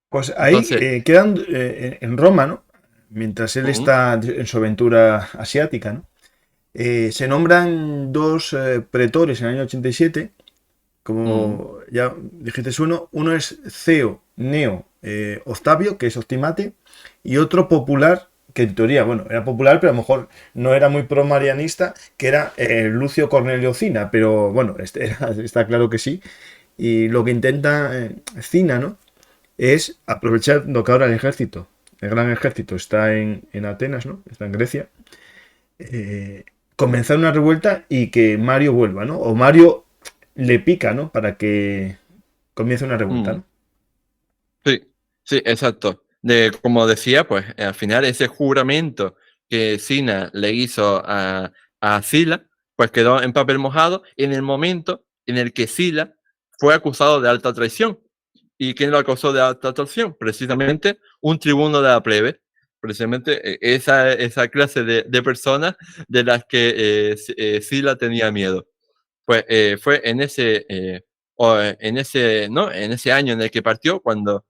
Pues ahí Entonces, quedan en Roma, ¿no? Mientras él está en su aventura asiática, ¿no? Se nombran dos pretores en el año 87, como ya dijiste uno es Ceo Neo Octavio, que es Optimate, y otro popular, que en teoría, bueno, era popular, pero a lo mejor no era muy pro-marianista, que era Lucio Cornelio Cina, pero bueno, está claro que sí. Y lo que intenta Cina, ¿no?, es aprovechar lo que ahora el ejército, el gran ejército, está en Atenas, ¿no?, está en Grecia, comenzar una revuelta y que Mario vuelva, ¿no? O Mario le pica, ¿no?, para que comience una revuelta, ¿no? Sí, exacto. Como decía, pues al final ese juramento que Sina le hizo a Sila, pues quedó en papel mojado en el momento en el que Sila fue acusado de alta traición. ¿Y quién lo acusó de alta traición? Precisamente un tribuno de la plebe. Precisamente esa clase de personas de las que Sila tenía miedo. Pues fue ¿no?, en ese año en el que partió cuando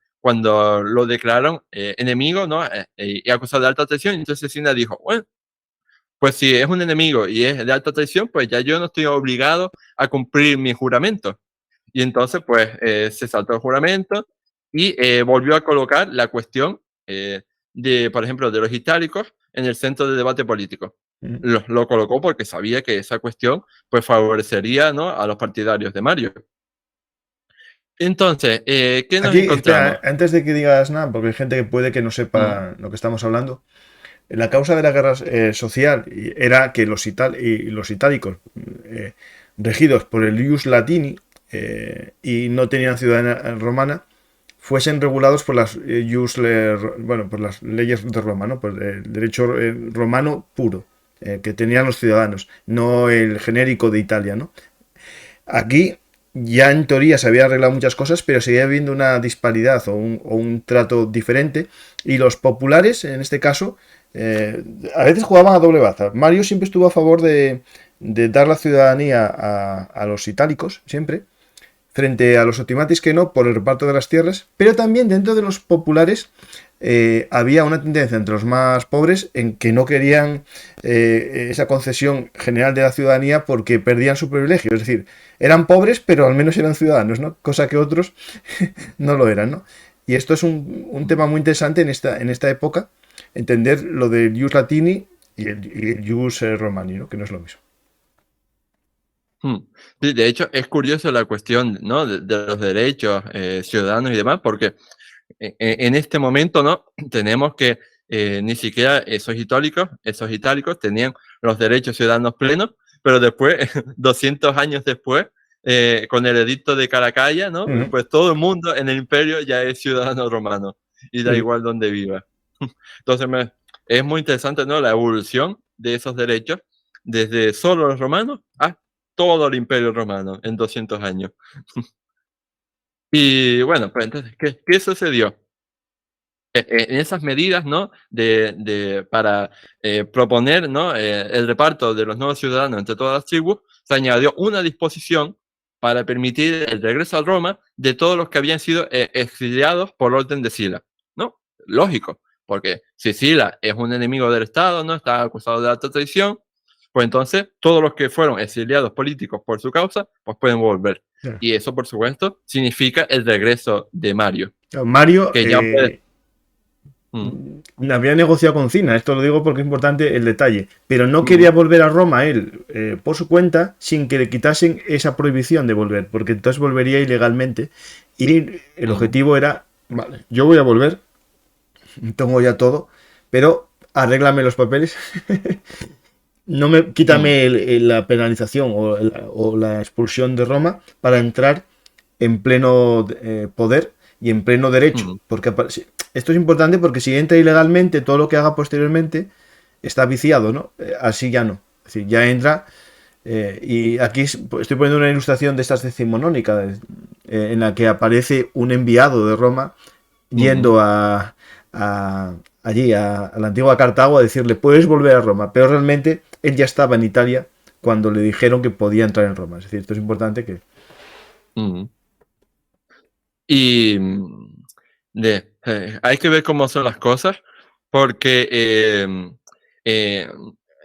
lo declararon enemigo, ¿no?, y acusado de alta traición. Entonces Sina dijo, bueno, pues si es un enemigo y es de alta traición, pues ya yo no estoy obligado a cumplir mi juramento. Y entonces pues se saltó el juramento y volvió a colocar la cuestión por ejemplo, de los itálicos en el centro del debate político. Lo colocó porque sabía que esa cuestión pues favorecería, ¿no?, a los partidarios de Mario. Entonces, ¿qué nos Aquí, encontramos? espera, antes de que digas nada, porque hay gente que puede que no sepa lo que estamos hablando. La causa de la guerra social era que los itálicos, regidos por el ius latini y no tenían ciudadanía romana, fuesen regulados por las por las leyes de Roma, ¿no?, por el derecho romano puro que tenían los ciudadanos, no el genérico de Italia, ¿no? Aquí ya en teoría se había arreglado muchas cosas, pero seguía habiendo una disparidad o un trato diferente, y los populares, en este caso, a veces jugaban a doble baza. Mario siempre estuvo a favor de dar la ciudadanía a los itálicos, siempre, frente a los otimatis que no, por el reparto de las tierras, pero también dentro de los populares había una tendencia entre los más pobres en que no querían esa concesión general de la ciudadanía porque perdían su privilegio. Es decir, eran pobres, pero al menos eran ciudadanos, ¿no? Cosa que otros no lo eran, ¿no? Y esto es un tema muy interesante en esta época, entender lo del ius latini y el ius romani, ¿no? Que no es lo mismo. Mm. Sí, de hecho, es curioso la cuestión, ¿no? de los derechos ciudadanos y demás, porque en este momento, ¿no? Tenemos que ni siquiera esos itálicos tenían los derechos ciudadanos plenos, pero después, 200 años después, con el edicto de Caracalla, ¿no? Ujú. Pues todo el mundo en el imperio ya es ciudadano romano y da Sí, igual donde viva. Entonces, es muy interesante, ¿no? La evolución de esos derechos desde solo los romanos a todo el imperio romano en 200 años. Y bueno, pues entonces, ¿qué sucedió? En esas medidas, ¿no? Para proponer, ¿no? El reparto de los nuevos ciudadanos entre todas las tribus, se añadió una disposición para permitir el regreso a Roma de todos los que habían sido exiliados por orden de Sila, ¿no? Lógico, porque si Sila es un enemigo del Estado, ¿no? Está acusado de alta traición, pues entonces todos los que fueron exiliados políticos por su causa, pues pueden volver. claro. Y eso, por supuesto, significa el regreso de Mario, Mario que ya puede... Mm, había negociado con Cina, esto lo digo porque es importante el detalle, pero no quería mm, volver a Roma él por su cuenta sin que le quitasen esa prohibición de volver, porque entonces volvería ilegalmente y el mm. objetivo era, vale, yo voy a volver, tengo ya todo, pero arréglame los papeles, no me Mm, quítame la penalización o la expulsión de Roma para entrar en pleno poder y en pleno derecho. mm, Porque esto es importante porque si entra ilegalmente, todo lo que haga posteriormente está viciado, ¿no? Así ya no. Es decir, ya entra. Y aquí estoy poniendo una ilustración de estas decimonónicas, en la que aparece un enviado de Roma mm, yendo allí, a la antigua Cartago, a decirle, puedes volver a Roma. Pero realmente él ya estaba en Italia cuando le dijeron que podía entrar en Roma. Es decir, esto es importante que... mm. Y hay que ver cómo son las cosas, porque eh,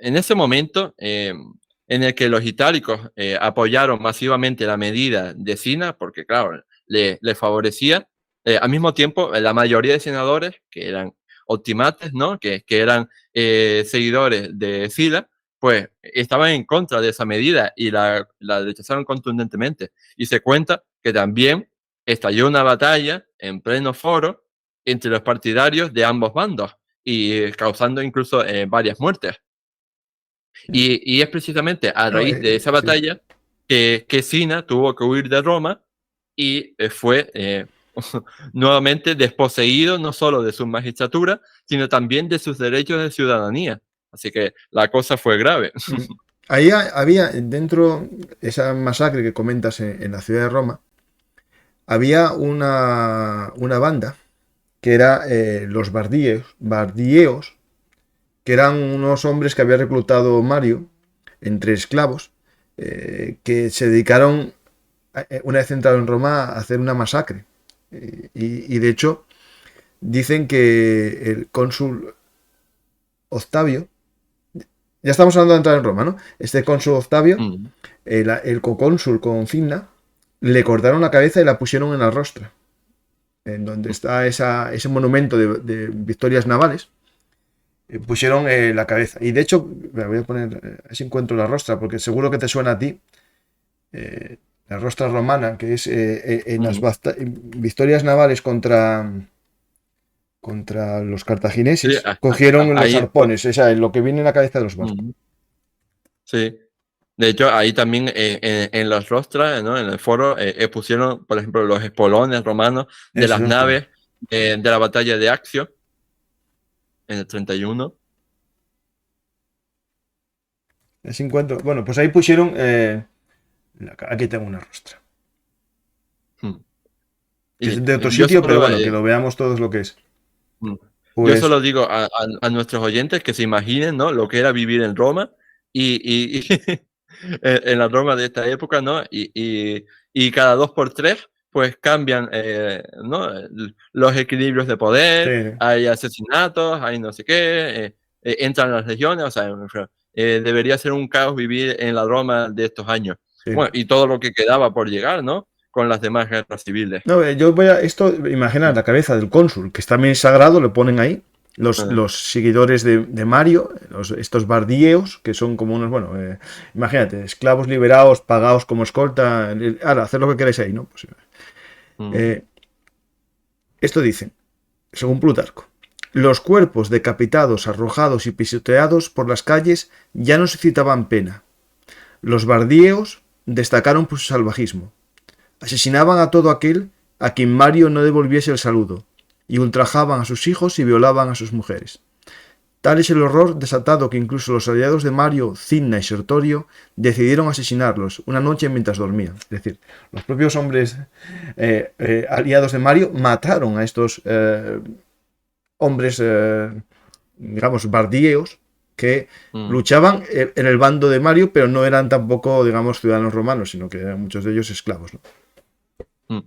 en ese momento en el que los itálicos apoyaron masivamente la medida de Sina, porque claro, le favorecía, al mismo tiempo la mayoría de senadores, que eran optimates, ¿no? Que eran seguidores de Sila, pues estaban en contra de esa medida y la rechazaron contundentemente. Y se cuenta que también estalló una batalla en pleno foro entre los partidarios de ambos bandos y causando incluso varias muertes. Y es precisamente a No, raíz de esa sí. batalla que Sina tuvo que huir de Roma y fue nuevamente desposeído no solo de su magistratura, sino también de sus derechos de ciudadanía. Así que la cosa fue grave. Ahí había, dentro de esa masacre que comentas en la ciudad de Roma, había una banda que era los Bardieos, que eran unos hombres que había reclutado Mario entre esclavos, que se dedicaron, una vez entrado en Roma, a hacer una masacre. Y de hecho, dicen que el cónsul Octavio, ya estamos hablando de entrar en Roma, ¿no? Este cónsul Octavio, Mm, el cocónsul con Finna, le cortaron la cabeza y la pusieron en la rostra, en donde está ese monumento de victorias navales. Pusieron la cabeza. Y de hecho, me voy a poner, si encuentro la rostra, porque seguro que te suena a ti, la rostra romana, que es en las mm. victorias navales contra los Sí, cartagineses, cogieron los ahí, arpones, o sea, lo que viene en la cabeza de los barcos. mm, sí. De hecho, ahí también en las rostras, ¿no? En el foro, pusieron, por ejemplo, los espolones romanos de Eso, las eso. naves de la batalla de Accio en el 31. Así encuentro. Bueno, pues ahí pusieron. Aquí tengo una rostra. Mm. Que es Y de otro yo sitio, pero solo, bueno, que lo veamos todos lo que es. mm, yo Pues solo digo a nuestros oyentes que se imaginen, ¿no? Lo que era vivir en Roma y en la Roma de esta época, ¿no? Y cada 2 por 3, pues cambian, ¿no? Los equilibrios de Sí, poder, hay asesinatos, hay no sé qué, entran las legiones, o sea, debería ser un caos vivir en la Roma de estos años. sí. Bueno, y todo lo que quedaba por llegar, ¿no? Con las demás guerras civiles. No, yo voy a esto, imaginar la cabeza del cónsul, que está bien sagrado, lo ponen ahí. Ah, Los seguidores de Mario, estos bardíeos, que son como unos, bueno, imagínate, esclavos liberados, pagados como escolta. Ahora, haced lo que queráis ahí, ¿no? Pues, mm, eh, esto dice, según Plutarco, los cuerpos decapitados, arrojados y pisoteados por las calles ya no suscitaban pena. Los bardíeos destacaron por su salvajismo. Asesinaban a todo aquel a quien Mario no devolviese el saludo, y ultrajaban a sus hijos y violaban a sus mujeres. Tal es el horror desatado que incluso los aliados de Mario, Cinna y Sertorio, decidieron asesinarlos una noche mientras dormían. Es decir, los propios hombres aliados de Mario mataron a estos hombres, digamos, bardíeos que mm, luchaban en el bando de Mario, pero no eran tampoco, digamos, ciudadanos romanos, sino que eran muchos de ellos esclavos, ¿no? mm.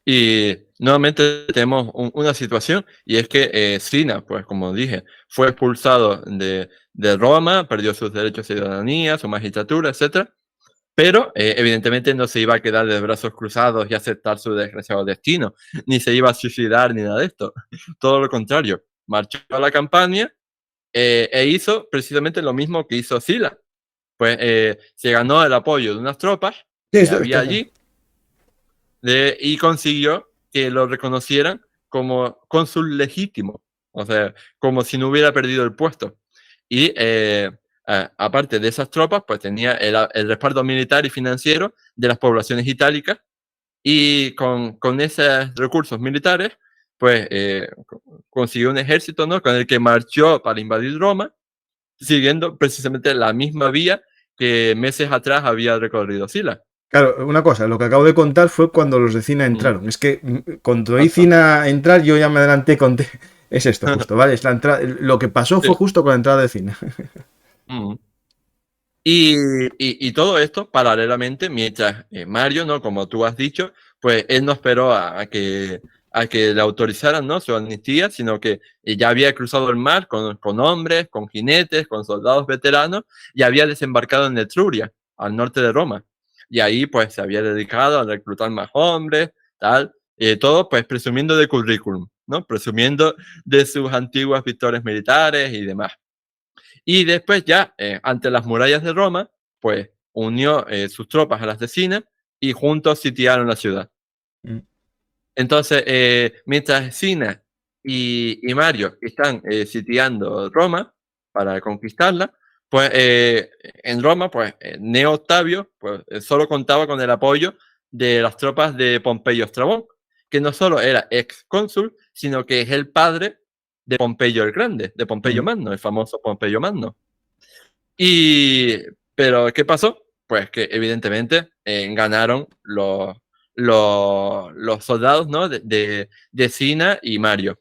Y nuevamente tenemos una situación, y es que Sina, pues como dije, fue expulsado de Roma, perdió sus derechos de ciudadanía, su magistratura, etcétera, pero evidentemente no se iba a quedar de brazos cruzados y aceptar su desgraciado destino, ni se iba a suicidar ni nada de esto. Todo lo contrario, marchó a la campaña e hizo precisamente lo mismo que hizo Sila. Pues se ganó el apoyo de unas tropas Sí, que esto, había allí y consiguió que lo reconocieran como cónsul legítimo, o sea, como si no hubiera perdido el puesto. Y aparte de esas tropas, pues tenía el respaldo militar y financiero de las poblaciones itálicas, y con esos recursos militares, pues consiguió un ejército, ¿no? Con el que marchó para invadir Roma, siguiendo precisamente la misma vía que meses atrás había recorrido Sila. claro, una cosa, lo que acabo de contar fue cuando los de Cina Mm. entraron. Es que cuando oí Cina entrar, yo ya me adelanté, conté. Es esto justo, ¿vale? Es la entrada, lo que pasó fue Sí. justo con la entrada de Cina. Mm. Y todo esto paralelamente, mientras Mario, ¿no? Como tú has dicho, pues él no esperó a que le autorizaran, ¿no? Su amnistía, sino que ya había cruzado el mar con hombres, con jinetes, con soldados veteranos, y había desembarcado en Etruria, al norte de Roma. Y ahí pues se había dedicado a reclutar más hombres, tal, todo pues presumiendo de currículum, ¿no? Presumiendo de sus antiguas victorias militares y demás. Y después ya, ante las murallas de Roma, pues unió sus tropas a las de Sina y juntos sitiaron la ciudad. Mm. Entonces, mientras Sina y Mario están sitiando Roma para conquistarla, pues en Roma, pues Neo Octavio pues, solo contaba con el apoyo de las tropas de Pompeyo Estrabón, que no solo era ex cónsul, sino que es el padre de Pompeyo el Grande, de Pompeyo Mm. Magno, el famoso Pompeyo Magno. Y, pero, ¿qué pasó? Pues que evidentemente ganaron los soldados, ¿no? de Sina y Mario.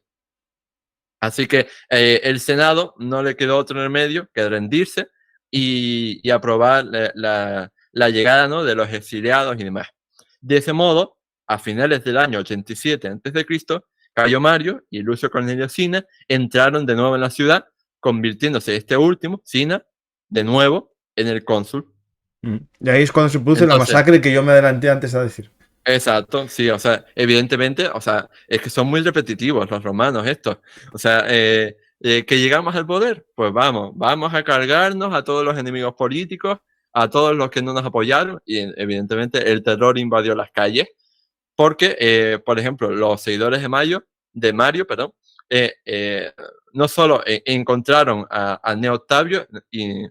Así que el Senado no le quedó otro remedio que rendirse y aprobar la llegada, ¿no? de los exiliados y demás. De ese modo, a finales del año 87 a.C., Cayo Mario y Lucio Cornelio Sina entraron de nuevo en la ciudad, convirtiéndose este último, Sina, de nuevo en el cónsul. Mm. Y ahí es cuando se produce la Entonces, masacre que yo me adelanté antes a decir. exacto, sí, o sea, evidentemente, o sea, es que son muy repetitivos los romanos estos. O sea, que llegamos al poder, pues vamos a cargarnos a todos los enemigos políticos, a todos los que no nos apoyaron, y evidentemente el terror invadió las calles, porque, por ejemplo, los seguidores de Mario, perdón, eh, eh, no solo encontraron a Neo Octavio, y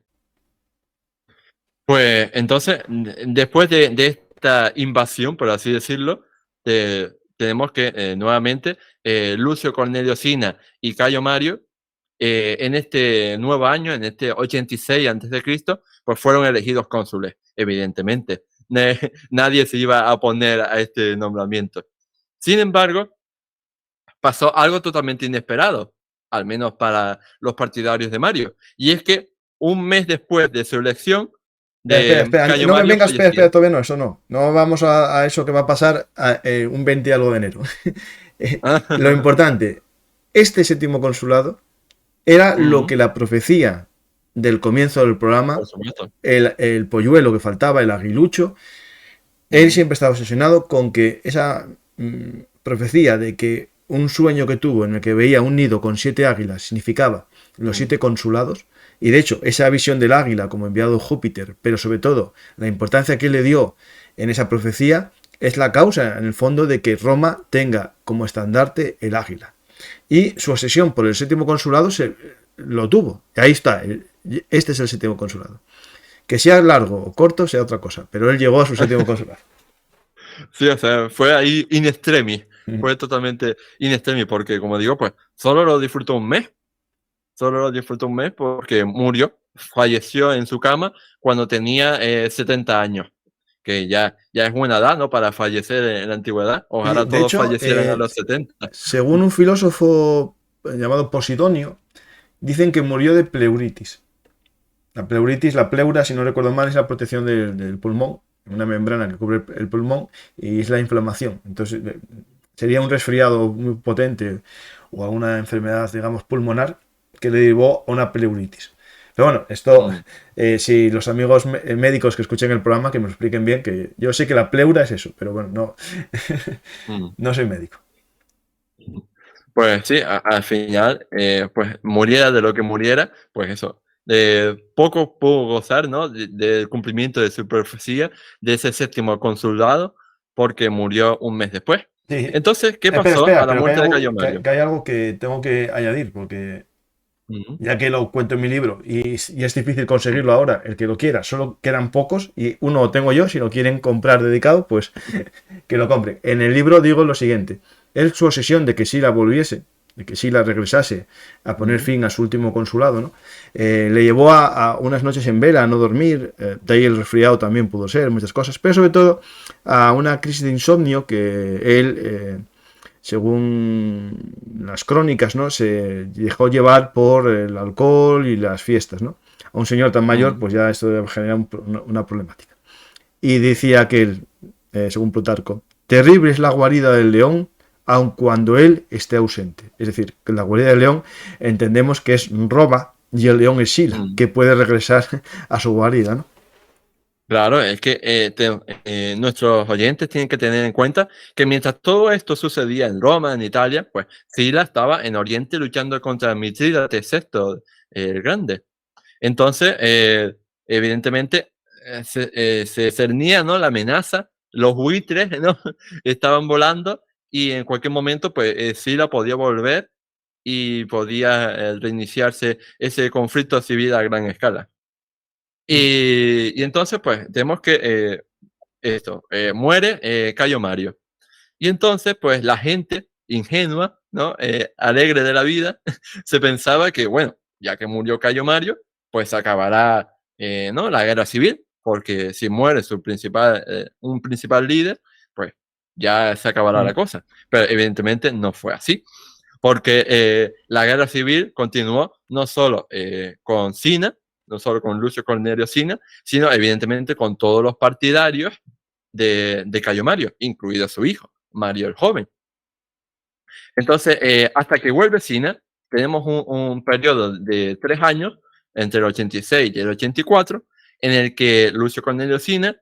pues entonces, después de esta invasión, por así decirlo, tenemos que nuevamente Lucio Cornelio Sina y Cayo Mario, en este nuevo año, en este 86 a.C., pues fueron elegidos cónsules, evidentemente. Nadie se iba a oponer a este nombramiento. Sin embargo, pasó algo totalmente inesperado, al menos para los partidarios de Mario, y es que un mes después de su elección, Espera, de espera, Cayo no me Mario vengas, espera, fallecía. espera, todavía no, eso no. No vamos a eso que va a pasar un 20 y algo de enero. Lo importante, este séptimo consulado era lo Mm, que la profecía del comienzo del por programa, supuesto. el polluelo que faltaba, el aguilucho, él Mm, siempre estaba obsesionado con que esa profecía de que un sueño que tuvo en el que veía un nido con 7 águilas significaba los mm, 7 consulados, y de hecho esa visión del águila como enviado de Júpiter, pero sobre todo la importancia que él le dio en esa profecía, es la causa en el fondo de que Roma tenga como estandarte el águila. Y su obsesión por el séptimo consulado lo tuvo. Y ahí está, este es el séptimo consulado. Que sea largo o corto sea otra cosa, pero él llegó a su séptimo consulado. sí, o sea, fue ahí in extremis. Fue totalmente in extremis, porque como digo, pues solo lo disfrutó un mes. Solo lo disfrutó un mes porque murió, falleció en su cama cuando tenía 70 años, que ya es buena edad, ¿no? Para fallecer en la antigüedad. Y Ojalá de todos hecho, fallecieran a los 70. según un filósofo llamado Posidonio, dicen que murió de pleuritis. La pleuritis, la pleura, si no recuerdo mal, es la protección del pulmón, una membrana que cubre el pulmón y es la inflamación. Entonces, sería un resfriado muy potente o alguna enfermedad, digamos, pulmonar que le llevó a una pleuritis. Pero bueno, esto, Mm, si los amigos médicos que escuchen el programa, que me lo expliquen bien, que yo sé que la pleura es eso, pero bueno, no, mm. no soy médico. Pues sí, al final, pues muriera de lo que muriera, pues eso, poco pudo gozar, ¿no? Del cumplimiento de su profecía, de ese séptimo consulado, porque murió un mes después. Sí. Entonces, ¿qué Espera, pasó a espera, la pero que hay muerte de algo Cayo Mario? que hay algo que tengo que añadir, porque Mm, ya que lo cuento en mi libro y es difícil conseguirlo ahora, el que lo quiera, solo quedan pocos y uno lo tengo yo, si lo quieren comprar dedicado, pues que lo compren. En el libro digo lo siguiente, es su obsesión de que Sila volviese, de que Sila regresase a poner mm, fin a su último consulado, ¿no? Le llevó a unas noches en vela a no dormir, de ahí el resfriado también pudo ser, muchas cosas, pero sobre todo a una crisis de insomnio que él... según las crónicas, ¿no? Se dejó llevar por el alcohol y las fiestas, ¿no? A un señor tan mayor, mm. pues ya esto genera una problemática. Y decía aquel, según Plutarco, terrible es la guarida del león, aun cuando él esté ausente. Es decir, que la guarida del león entendemos que es Roma y el león es Sila, Mm. que puede regresar a su guarida, ¿no? Claro, es que nuestros oyentes tienen que tener en cuenta que mientras todo esto sucedía en Roma, en Italia, pues Sila estaba en Oriente luchando contra Mitrídates VI el Grande. Entonces, evidentemente, se cernía, ¿no? La amenaza, los buitres, ¿no? Estaban volando y en cualquier momento, pues Sila podía volver y podía reiniciarse ese conflicto civil a gran escala. Y entonces, pues, tenemos que muere Cayo Mario. Y entonces, pues, la gente ingenua, ¿no? Alegre de la vida, se pensaba que, bueno, ya que murió Cayo Mario, pues acabará, ¿no? La guerra civil, porque si muere un principal líder, pues ya se acabará la Mm. cosa. Pero evidentemente no fue así, porque la guerra civil continuó no solo con Sina, no solo con Lucio Cornelio Sina, sino evidentemente con todos los partidarios de Cayo Mario, incluido su hijo, Mario el Joven. Entonces, hasta que vuelve Sina, tenemos un periodo de 3 años, entre el 86 y el 84, en el que Lucio Cornelio Sina,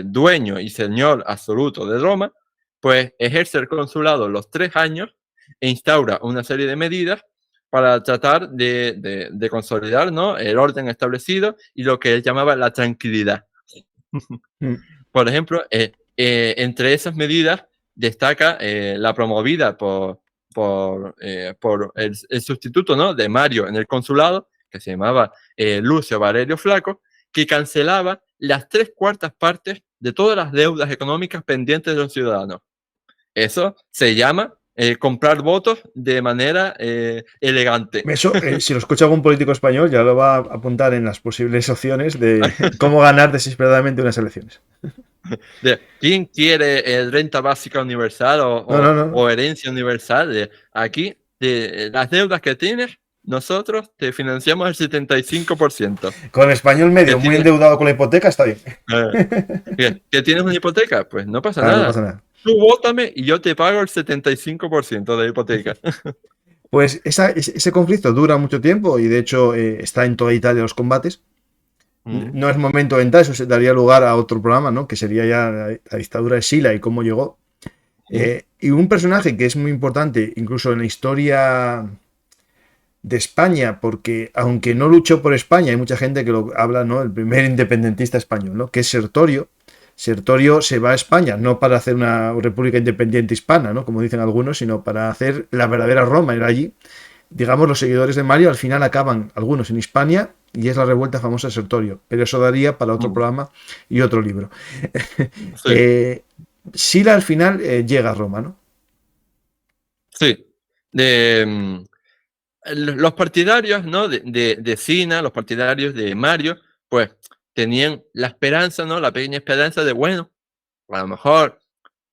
dueño y señor absoluto de Roma, pues ejerce el consulado los 3 años e instaura una serie de medidas para tratar de consolidar, ¿no? El orden establecido y lo que él llamaba la tranquilidad. Mm. Por ejemplo, entre esas medidas destaca la promovida por el sustituto, ¿no? de Mario en el consulado, que se llamaba Lucio Valerio Flaco, que cancelaba las 3/4 partes de todas las deudas económicas pendientes de los ciudadanos. Eso se llama comprar votos de manera elegante. Eso, si lo escucha algún político español, ya lo va a apuntar en las posibles opciones de cómo ganar desesperadamente unas elecciones. ¿Quién quiere renta básica universal No, no, no. o herencia universal? Aquí, de las deudas que tienes, nosotros te financiamos el 75%. Con el español ¿Que medio, muy tienes, endeudado con la hipoteca, está bien. que tienes una hipoteca? Pues no pasa Ah, no nada. pasa nada. Tú vótame y yo te pago el 75% de la hipoteca. Pues ese conflicto dura mucho tiempo y de hecho está en toda Italia los combates. Mm, No es momento de entrar, eso se daría lugar a otro programa, ¿no? Que sería ya la dictadura de Sila y cómo llegó. mm, Y un personaje que es muy importante, incluso en la historia de España, porque aunque no luchó por España, hay mucha gente que lo habla, ¿no? El primer independentista español, ¿no? Que es Sertorio. Sertorio se va a España, no para hacer una república independiente hispana, ¿no? Como dicen algunos, sino para hacer la verdadera Roma, era allí. Digamos, los seguidores de Mario al final acaban algunos en Hispania y es la revuelta famosa de Sertorio, pero eso daría para otro mm. programa y otro libro. Sí, Sila al final llega a Roma, ¿no? sí. Los partidarios, ¿no? de Sina, los partidarios de Mario, pues tenían la esperanza, ¿no? La pequeña esperanza de, bueno, a lo mejor,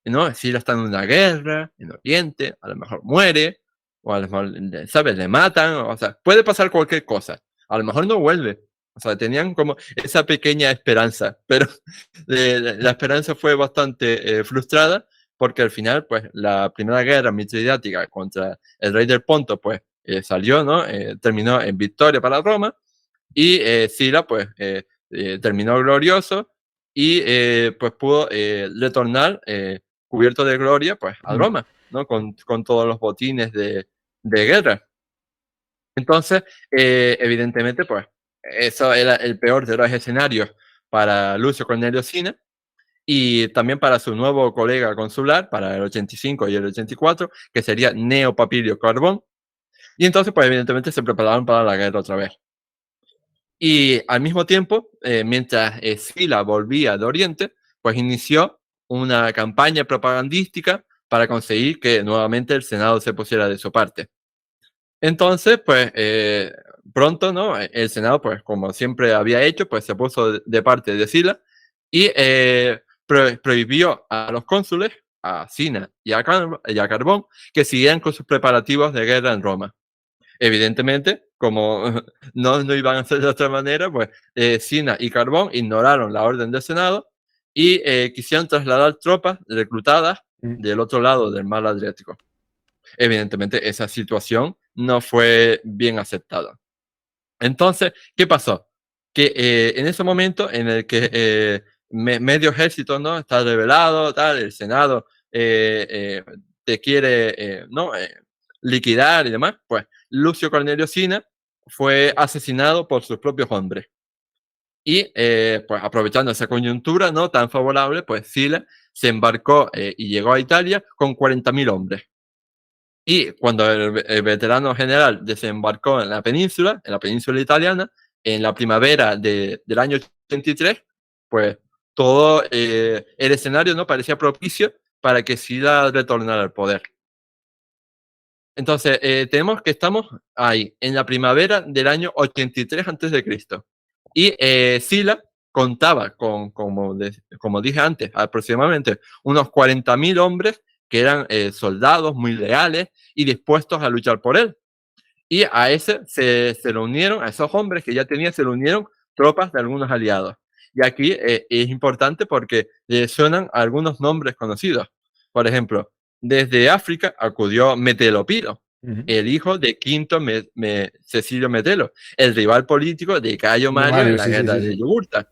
¿no? Sila está en una guerra en Oriente, a lo mejor muere, o a lo mejor, ¿sabes? Le matan, o sea, puede pasar cualquier cosa. A lo mejor no vuelve. O sea, tenían como esa pequeña esperanza, pero la esperanza fue bastante frustrada porque al final, pues, la primera guerra mitridática contra el rey del Ponto, pues, salió, ¿no? Terminó en victoria para Roma y Sila, pues, terminó glorioso y, pues, pudo retornar cubierto de gloria, pues, a Mm. Roma, ¿no? Con todos los botines de guerra. Entonces, evidentemente, pues, eso era el peor de los escenarios para Lucio Cornelio Sina y también para su nuevo colega consular, para el 85 y el 84, que sería Gneo Papilio Carbón. Y entonces, pues, evidentemente se prepararon para la guerra otra vez. Y al mismo tiempo, mientras Sila volvía de Oriente, pues inició una campaña propagandística para conseguir que nuevamente el Senado se pusiera de su parte. Entonces, pues, pronto, ¿no? El Senado, pues, como siempre había hecho, pues se puso de parte de Sila y prohibió a los cónsules, a Sina y a Carbón, que siguieran con sus preparativos de guerra en Roma. Evidentemente, como no iban a hacer de otra manera, pues Sina y Carbón ignoraron la orden del Senado y quisieron trasladar tropas reclutadas Mm. del otro lado del mar Adriático. Evidentemente, esa situación no fue bien aceptada. Entonces, ¿qué pasó? Que en ese momento en el que medio ejército, ¿no? Está rebelado, tal, el Senado te quiere, ¿no? Liquidar y demás, pues Lucio Cornelio Sina fue asesinado por sus propios hombres. Y pues aprovechando esa coyuntura no tan favorable, pues Sila se embarcó y llegó a Italia con 40.000 hombres. Y cuando el veterano general desembarcó en la península italiana, en la primavera del año 83, pues todo el escenario no parecía propicio para que Sila retornara al poder. Entonces, tenemos que estamos ahí, en la primavera del año 83 a.C. Y Sila contaba con, como dije antes, aproximadamente unos 40.000 hombres que eran soldados muy leales y dispuestos a luchar por él. Y a ese se le unieron, a esos hombres que ya tenía, se le unieron tropas de algunos aliados. Y aquí es importante porque le suenan algunos nombres conocidos. Por ejemplo, desde África acudió Metelopiro, Ujú. el hijo de Quinto Cecilio Metelo, el rival político de Cayo De Mario en Mario, la sí, sí, guerra sí, de sí. Yugurta.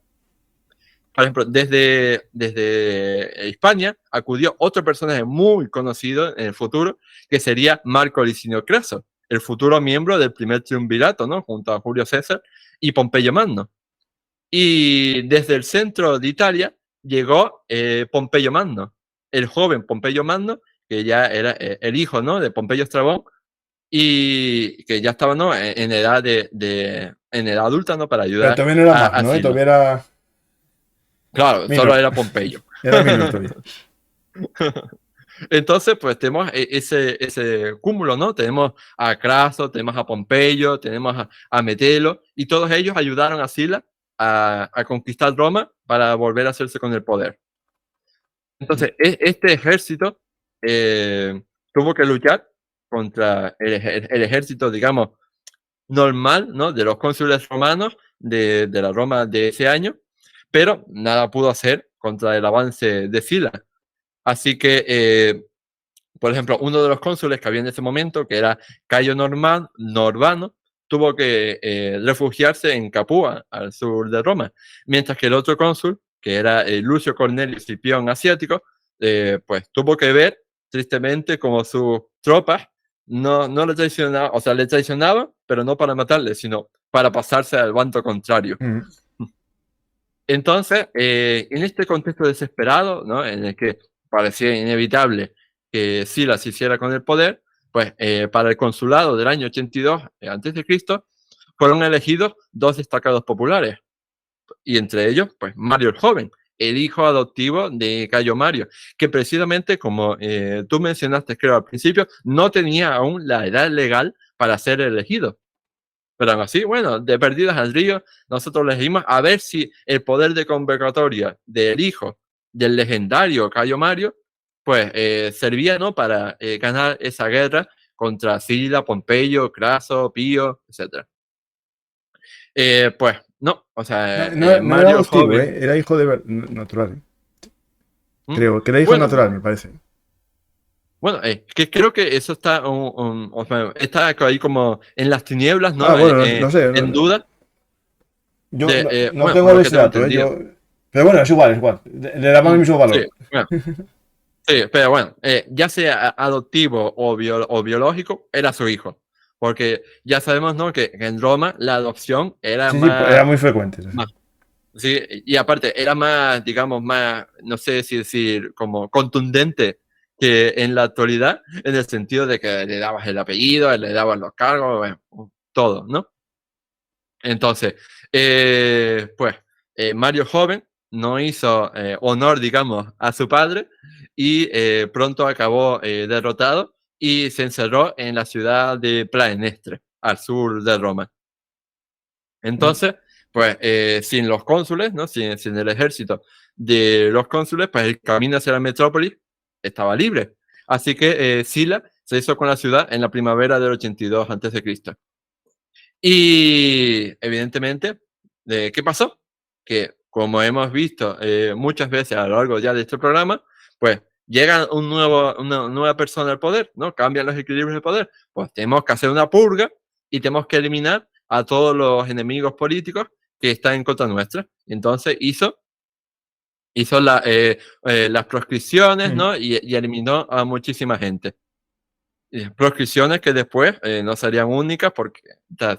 Por ejemplo, desde España acudió otro personaje muy conocido en el futuro, que sería Marco Licinio Craso, el futuro miembro del primer triunvirato, ¿no? Junto a Julio César y Pompeyo Magno. Y desde el centro de Italia llegó Pompeyo Magno, el joven Pompeyo Magno, que ya era el hijo, ¿no? De Pompeyo Estrabón y que ya estaba, ¿no? En edad en edad adulta, ¿no? Para Pero ayudar todavía no era a Magno, ¿eh? Sila. Todavía era Claro, solo Minor. era Pompeyo. Era Minor todavía. Entonces, pues tenemos ese cúmulo, ¿no? Tenemos a Craso, tenemos a Pompeyo, tenemos a Metelo, y todos ellos ayudaron a Sila a conquistar Roma para volver a hacerse con el poder. Entonces, este ejército tuvo que luchar contra el ejército, digamos, normal, ¿no? De los cónsules romanos de la Roma de ese año, pero nada pudo hacer contra el avance de Sila. Así que, por ejemplo, uno de los cónsules que había en ese momento, que era Cayo Norbano, tuvo que refugiarse en Capua, al sur de Roma, mientras que el otro cónsul, que era Lucio Cornelio Escipión Asiático, pues tuvo que ver, tristemente, como sus tropas no le traicionaban, o sea, le traicionaban, pero no para matarle, sino para pasarse al bando contrario. Entonces, en este contexto desesperado, ¿no? En el que parecía inevitable que Sila se hiciera con el poder, pues para el consulado del año 82 a.C. fueron elegidos 2 destacados populares, y entre ellos, pues Mario el Joven, el hijo adoptivo de Cayo Mario, que precisamente, como tú mencionaste, creo, al principio, no tenía aún la edad legal para ser elegido. Pero aún así, bueno, de perdidas al río, nosotros elegimos a ver si el poder de convocatoria del hijo del legendario Cayo Mario, pues servía, ¿no? Para ganar esa guerra contra Sila, Pompeyo, Craso, Pío, etc. Pues no, o sea, No era Mario el adoptivo, joven. era hijo de natural. ¿Mm? Creo que era hijo Bueno, natural, me parece. bueno, que creo que eso está, o sea, está ahí como en las tinieblas, ¿no? Bueno, no sé. En duda. Yo no Bueno, tengo por lo que ese tengo dato, entendido. Pero bueno, es igual, es igual. Le daban el mismo Sí, valor. bueno, sí, pero bueno, ya sea adoptivo o biológico, era su hijo. Porque ya sabemos, ¿no? Que en Roma la adopción era Sí, era muy frecuente. más, sí, y aparte era más, digamos, más, no sé si decir, como contundente que en la actualidad, en el sentido de que le dabas el apellido, le dabas los cargos, bueno, todo, ¿no? Entonces, pues Mario joven no hizo honor, digamos, a su padre y pronto acabó derrotado y se encerró en la ciudad de Plaenestre, al sur de Roma. Entonces, pues sin los cónsules, ¿no? Sin el ejército de los cónsules, pues el camino hacia la metrópolis estaba libre. Así que Sila se hizo con la ciudad en la primavera del 82 a.C. Y evidentemente, ¿qué pasó? Que como hemos visto muchas veces a lo largo ya de este programa, pues llega una nueva persona al poder, ¿no? Cambian los equilibrios de poder. Pues tenemos que hacer una purga y tenemos que eliminar a todos los enemigos políticos que están en contra nuestra. Entonces hizo las proscripciones, ¿no? Y eliminó a muchísima gente. Proscripciones que después no serían únicas porque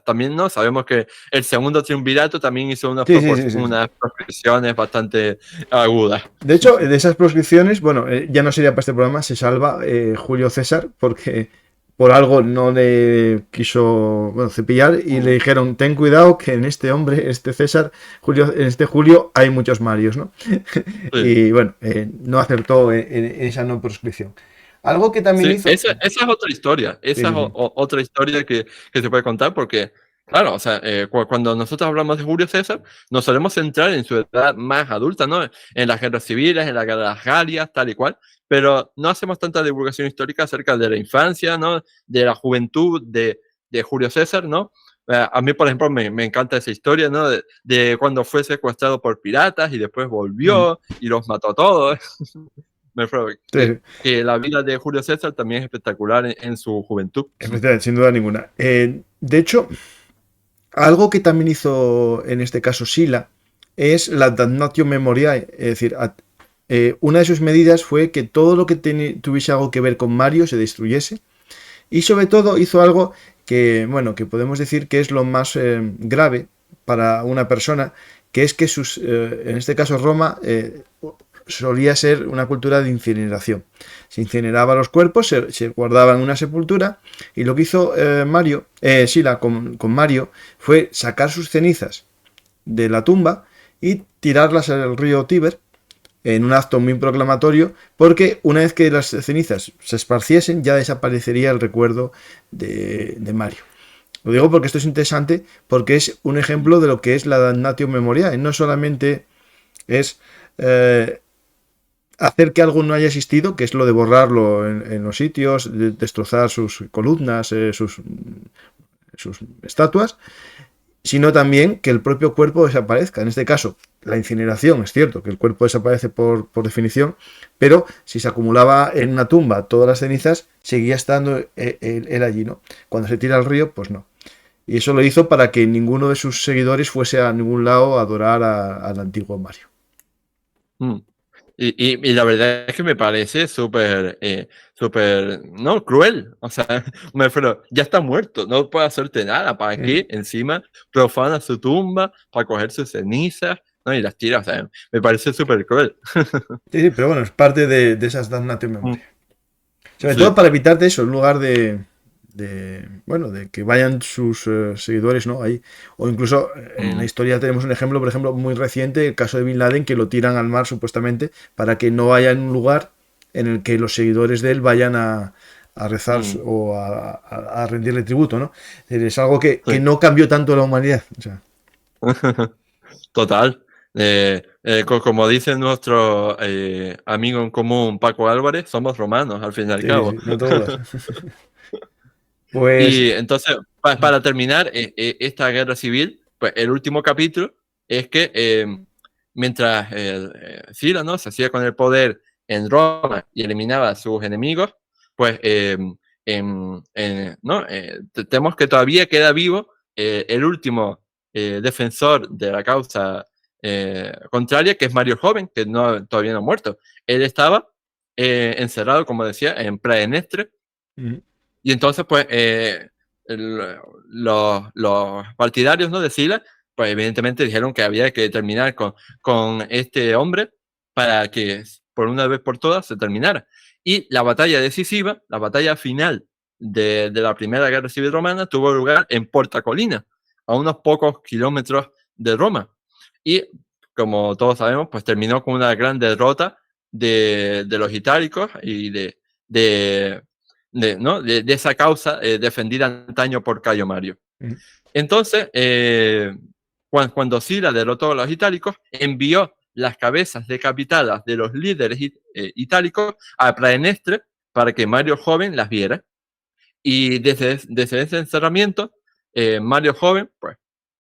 también no sabemos que el segundo triunvirato también hizo Sí. unas proscripciones bastante agudas. De hecho, de esas proscripciones, bueno, ya no sería para este programa, se salva Julio César porque por algo no le quiso, bueno, cepillar y le dijeron, ten cuidado que en este hombre, este César, en este Julio hay muchos Marios, ¿no? Sí. Y bueno, no acertó en esa no proscripción. Algo que también Sí, hizo... esa es otra historia. Esa es Sí. otra historia que se puede contar porque, claro, o sea, cuando nosotros hablamos de Julio César, nos solemos centrar en su edad más adulta, ¿no? En las guerras civiles, en la guerra de las Galias, tal y cual, pero no hacemos tanta divulgación histórica acerca de la infancia, ¿no? De la juventud de Julio César, ¿no? A mí, por ejemplo, me encanta esa historia, ¿no? De cuando fue secuestrado por piratas y después volvió y los mató a todos. Que la vida de Julio César también es espectacular en su juventud. Efectivamente, sin duda ninguna. De hecho, algo que también hizo en este caso Sila es la damnatio memoriae, es decir, una de sus medidas fue que todo lo que tuviese algo que ver con Mario se destruyese y sobre todo hizo algo que, bueno, que podemos decir que es lo más grave para una persona, que es que en este caso Roma solía ser una cultura de incineración. Se incineraba los cuerpos, se guardaban en una sepultura y lo que hizo Sila con Mario fue sacar sus cenizas de la tumba y tirarlas al río Tíber en un acto muy proclamatorio, porque una vez que las cenizas se esparciesen ya desaparecería el recuerdo de Mario. Lo digo porque esto es interesante, porque es un ejemplo de lo que es la damnatio memoriae. No solamente es hacer que algo no haya existido, que es lo de borrarlo en los sitios, de destrozar sus columnas, sus sus estatuas, sino también que el propio cuerpo desaparezca. En este caso, la incineración, es cierto que el cuerpo desaparece por definición, pero si se acumulaba en una tumba todas las cenizas, seguía estando él allí, ¿no? Cuando se tira al río, pues no. Y eso lo hizo para que ninguno de sus seguidores fuese a ningún lado a adorar al antiguo Mario. Mm. Y la verdad es que me parece súper, no, cruel. O sea, me refiero, ya está muerto, no puede hacerte nada. ¿Para qué? Encima profana su tumba para coger sus cenizas, ¿no? Y las tira. O sea, me parece súper cruel. Sí, sí, pero bueno, es parte de esas damnatio memoria. Sobre todo Sí. para evitarte eso, en lugar bueno, de que vayan sus seguidores, ¿no? Ahí. O incluso en la historia tenemos un ejemplo, por ejemplo, muy reciente, el caso de Bin Laden, que lo tiran al mar supuestamente para que no haya un lugar en el que los seguidores de él vayan a rezar o a rendirle tributo, ¿no? Es algo que Sí. no cambió tanto la humanidad. O sea, Total. Como dice nuestro amigo en común Paco Álvarez, somos romanos al fin y al sí, cabo. sí, no todos. Pues Y entonces, para terminar esta guerra civil, pues el último capítulo es que mientras Sila, ¿no? se hacía con el poder en Roma y eliminaba a sus enemigos, pues ¿no? Tenemos que todavía queda vivo el último defensor de la causa contraria, que es Mario Joven, que todavía no ha muerto. Él estaba encerrado, como decía, en Praeneste. Y entonces, pues, los partidarios, ¿no? de Sila, pues evidentemente dijeron que había que terminar con este hombre para que por una vez por todas se terminara. Y la batalla decisiva, la batalla final de la Primera Guerra Civil Romana, tuvo lugar en Porta Colina, a unos pocos kilómetros de Roma. Y como todos sabemos, pues terminó con una gran derrota de los itálicos y ¿no? de esa causa defendida antaño por Cayo Mario. Entonces, cuando Sila derrotó a los itálicos, envió las cabezas decapitadas de los líderes itálicos a Praeneste para que Mario Joven las viera. Y desde ese encerramiento, Mario Joven pues,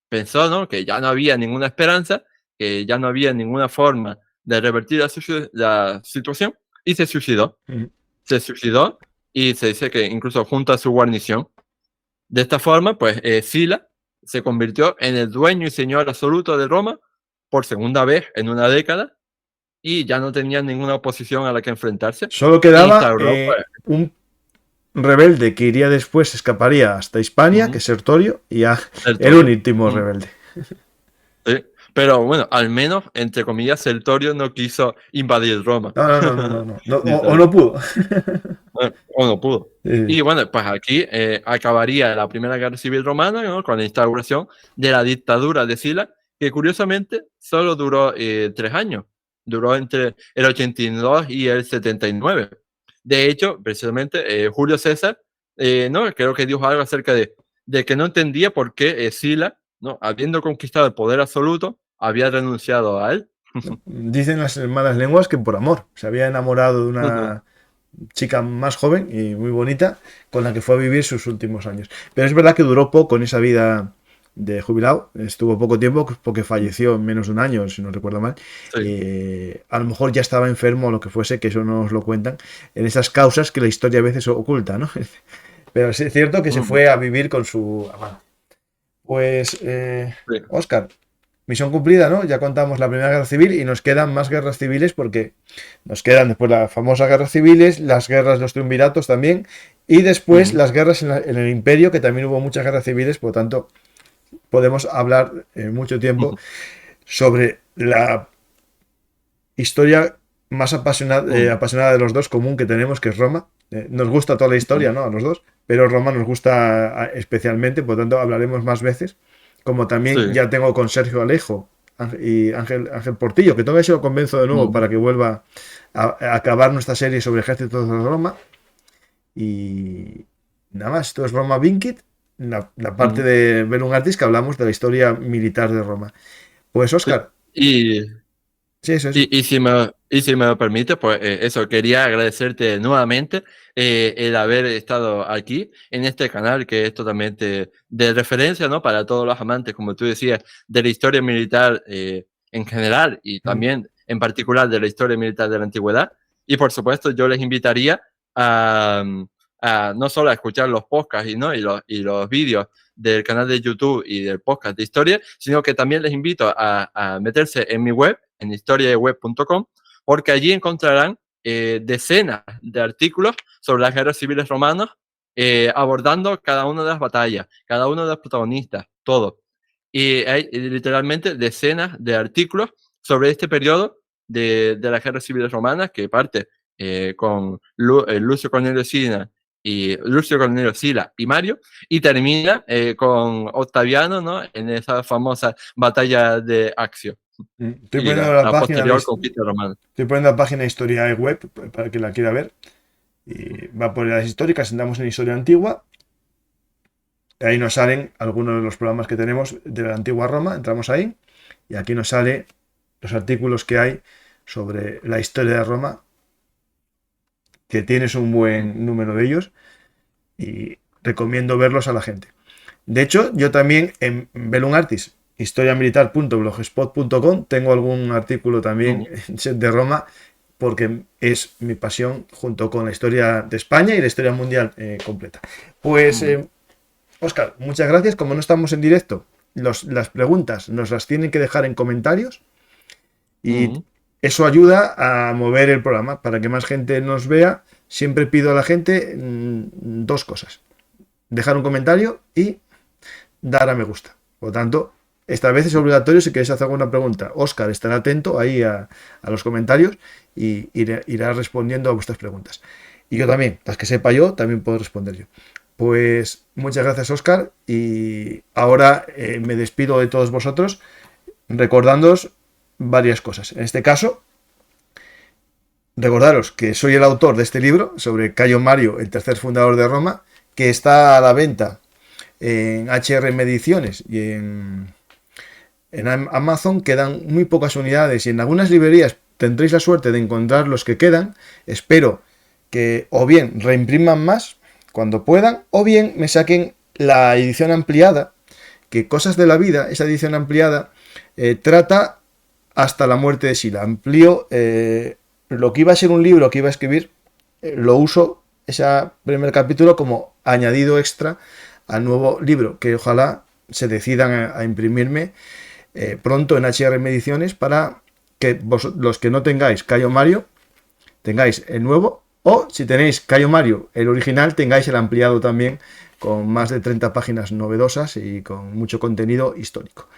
pensó, ¿no? que ya no había ninguna esperanza, que ya no había ninguna forma de revertir la situación, y se suicidó. Se suicidó y se dice que incluso junto a su guarnición. De esta forma, pues Sila se convirtió en el dueño y señor absoluto de Roma por segunda vez en una década y ya no tenía ninguna oposición a la que enfrentarse. solo E quedaba instauró, pues, un rebelde que iría después, escaparía hasta Hispania, que es Sertorio, y ya el Sertorio. último rebelde. Sí. Pero bueno, al menos, entre comillas, Sertorio no quiso invadir Roma. No, o no pudo. O no pudo. Sí. Y bueno, pues aquí acabaría la Primera Guerra Civil Romana, ¿no? con la instauración de la dictadura de Sila, que curiosamente solo duró 3 años. Duró entre el 82 y el 79. De hecho, precisamente Julio César, ¿no? creo que dijo algo acerca de que no entendía por qué Sila, ¿no? habiendo conquistado el poder absoluto, había renunciado a él. Dicen las malas lenguas que por amor. Se había enamorado de una chica más joven y muy bonita con la que fue a vivir sus últimos años. Pero es verdad que duró poco en esa vida de jubilado, estuvo poco tiempo porque falleció en menos de un año, si no recuerdo mal. Sí. A lo mejor ya estaba enfermo o lo que fuese, que eso no nos lo cuentan, en esas causas que la historia a veces oculta, ¿no? Pero sí es cierto que se fue a vivir con su amante. Pues, Sí. Oscar, misión cumplida, ¿no? Ya contamos la Primera Guerra Civil y nos quedan más guerras civiles porque nos quedan después las famosas guerras civiles, las guerras de los triunviratos también y después las guerras en el Imperio, que también hubo muchas guerras civiles, por lo tanto podemos hablar mucho tiempo sobre la historia más apasionada de los dos común que tenemos, que es Roma. Nos gusta toda la historia, ¿no? A los dos, pero Roma nos gusta especialmente, por lo tanto hablaremos más veces. Como también Sí. ya tengo con Sergio Alejo y Ángel Portillo, que todavía se lo convenzo de nuevo para que vuelva a acabar nuestra serie sobre ejércitos de Roma. Y nada más, esto es Roma Vincit, la parte de Bellum Artis que hablamos de la historia militar de Roma. Pues Óscar. Y Sí, eso es. Y si me lo permite, pues eso, quería agradecerte nuevamente el haber estado aquí en este canal que es totalmente de referencia, ¿no? Para todos los amantes, como tú decías, de la historia militar en general y Mm. también en particular de la historia militar de la antigüedad. Y por supuesto, yo les invitaría a, no solo a escuchar los podcasts ¿no? y los vídeos del canal de YouTube y del podcast de historia, sino que también les invito a meterse en mi web, en historiadeweb.com, porque allí encontrarán decenas de artículos sobre las guerras civiles romanas, abordando cada una de las batallas, cada uno de los protagonistas, todo. Y hay literalmente decenas de artículos sobre este periodo de las guerras civiles romanas, que parte con Lucio Cornelio Sila y Mario, y termina con Octaviano, ¿no? En esa famosa batalla de Accio Estoy y poniendo la, la la página posterior conquista romana. estoy poniendo la página de historia web para que la quiera ver. Y va por las históricas, andamos en historia antigua. Ahí nos salen algunos de los programas que tenemos de la antigua Roma. Entramos ahí y aquí nos sale los artículos que hay sobre la historia de Roma, que tienes un buen número de ellos y recomiendo verlos a la gente. De hecho, yo también en Bellum Artis, historiamilitar.blogspot.com, tengo algún artículo también de Roma, porque es mi pasión junto con la historia de España y la historia mundial completa. Pues, Óscar, muchas gracias. Como no estamos en directo, las preguntas nos las tienen que dejar en comentarios y eso ayuda a mover el programa para que más gente nos vea. Siempre pido a la gente dos cosas: dejar un comentario y dar a me gusta. Por lo tanto, esta vez es obligatorio. Si queréis hacer alguna pregunta, Óscar estará atento ahí a los comentarios y irá respondiendo a vuestras preguntas. Y yo también, las que sepa yo, también puedo responder yo. Pues muchas gracias, Óscar, y ahora me despido de todos vosotros recordándoos varias cosas. En este caso, recordaros que soy el autor de este libro sobre Cayo Mario, el tercer fundador de Roma, que está a la venta en HRM Ediciones y en Amazon. Quedan muy pocas unidades y en algunas librerías tendréis la suerte de encontrar los que quedan. Espero que o bien reimpriman más cuando puedan o bien me saquen la edición ampliada, que Cosas de la Vida, esa edición ampliada, trata hasta la muerte de Sila. Amplío lo que iba a ser un libro que iba a escribir, lo uso ese primer capítulo como añadido extra al nuevo libro, que ojalá se decidan a imprimirme pronto en HRM Ediciones, para que los que no tengáis Cayo Mario tengáis el nuevo, o si tenéis Cayo Mario el original, tengáis el ampliado también, con más de 30 páginas novedosas y con mucho contenido histórico.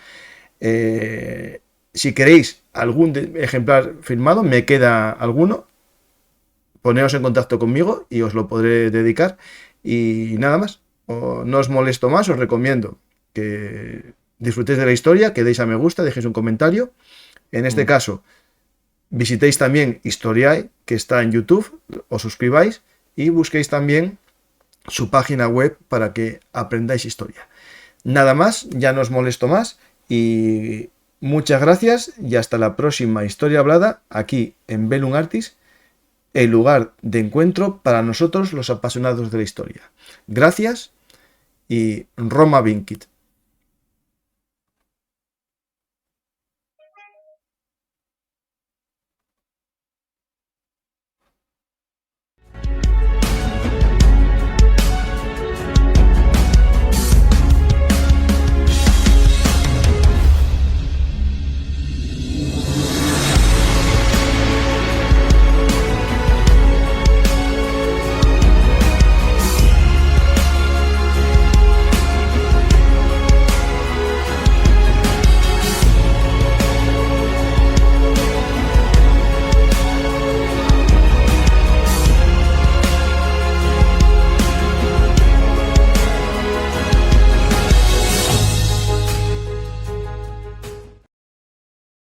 Si queréis algún ejemplar firmado, me queda alguno, poneos en contacto conmigo y os lo podré dedicar. Y nada más, no os molesto más, os recomiendo que disfrutéis de la historia, que deis a me gusta, dejéis un comentario. En este caso, visitéis también Historiae, que está en YouTube, os suscribáis y busquéis también su página web para que aprendáis historia. Nada más, ya no os molesto más y muchas gracias y hasta la próxima historia hablada aquí en Bellum Artis, el lugar de encuentro para nosotros los apasionados de la historia. Gracias y Roma Vincit.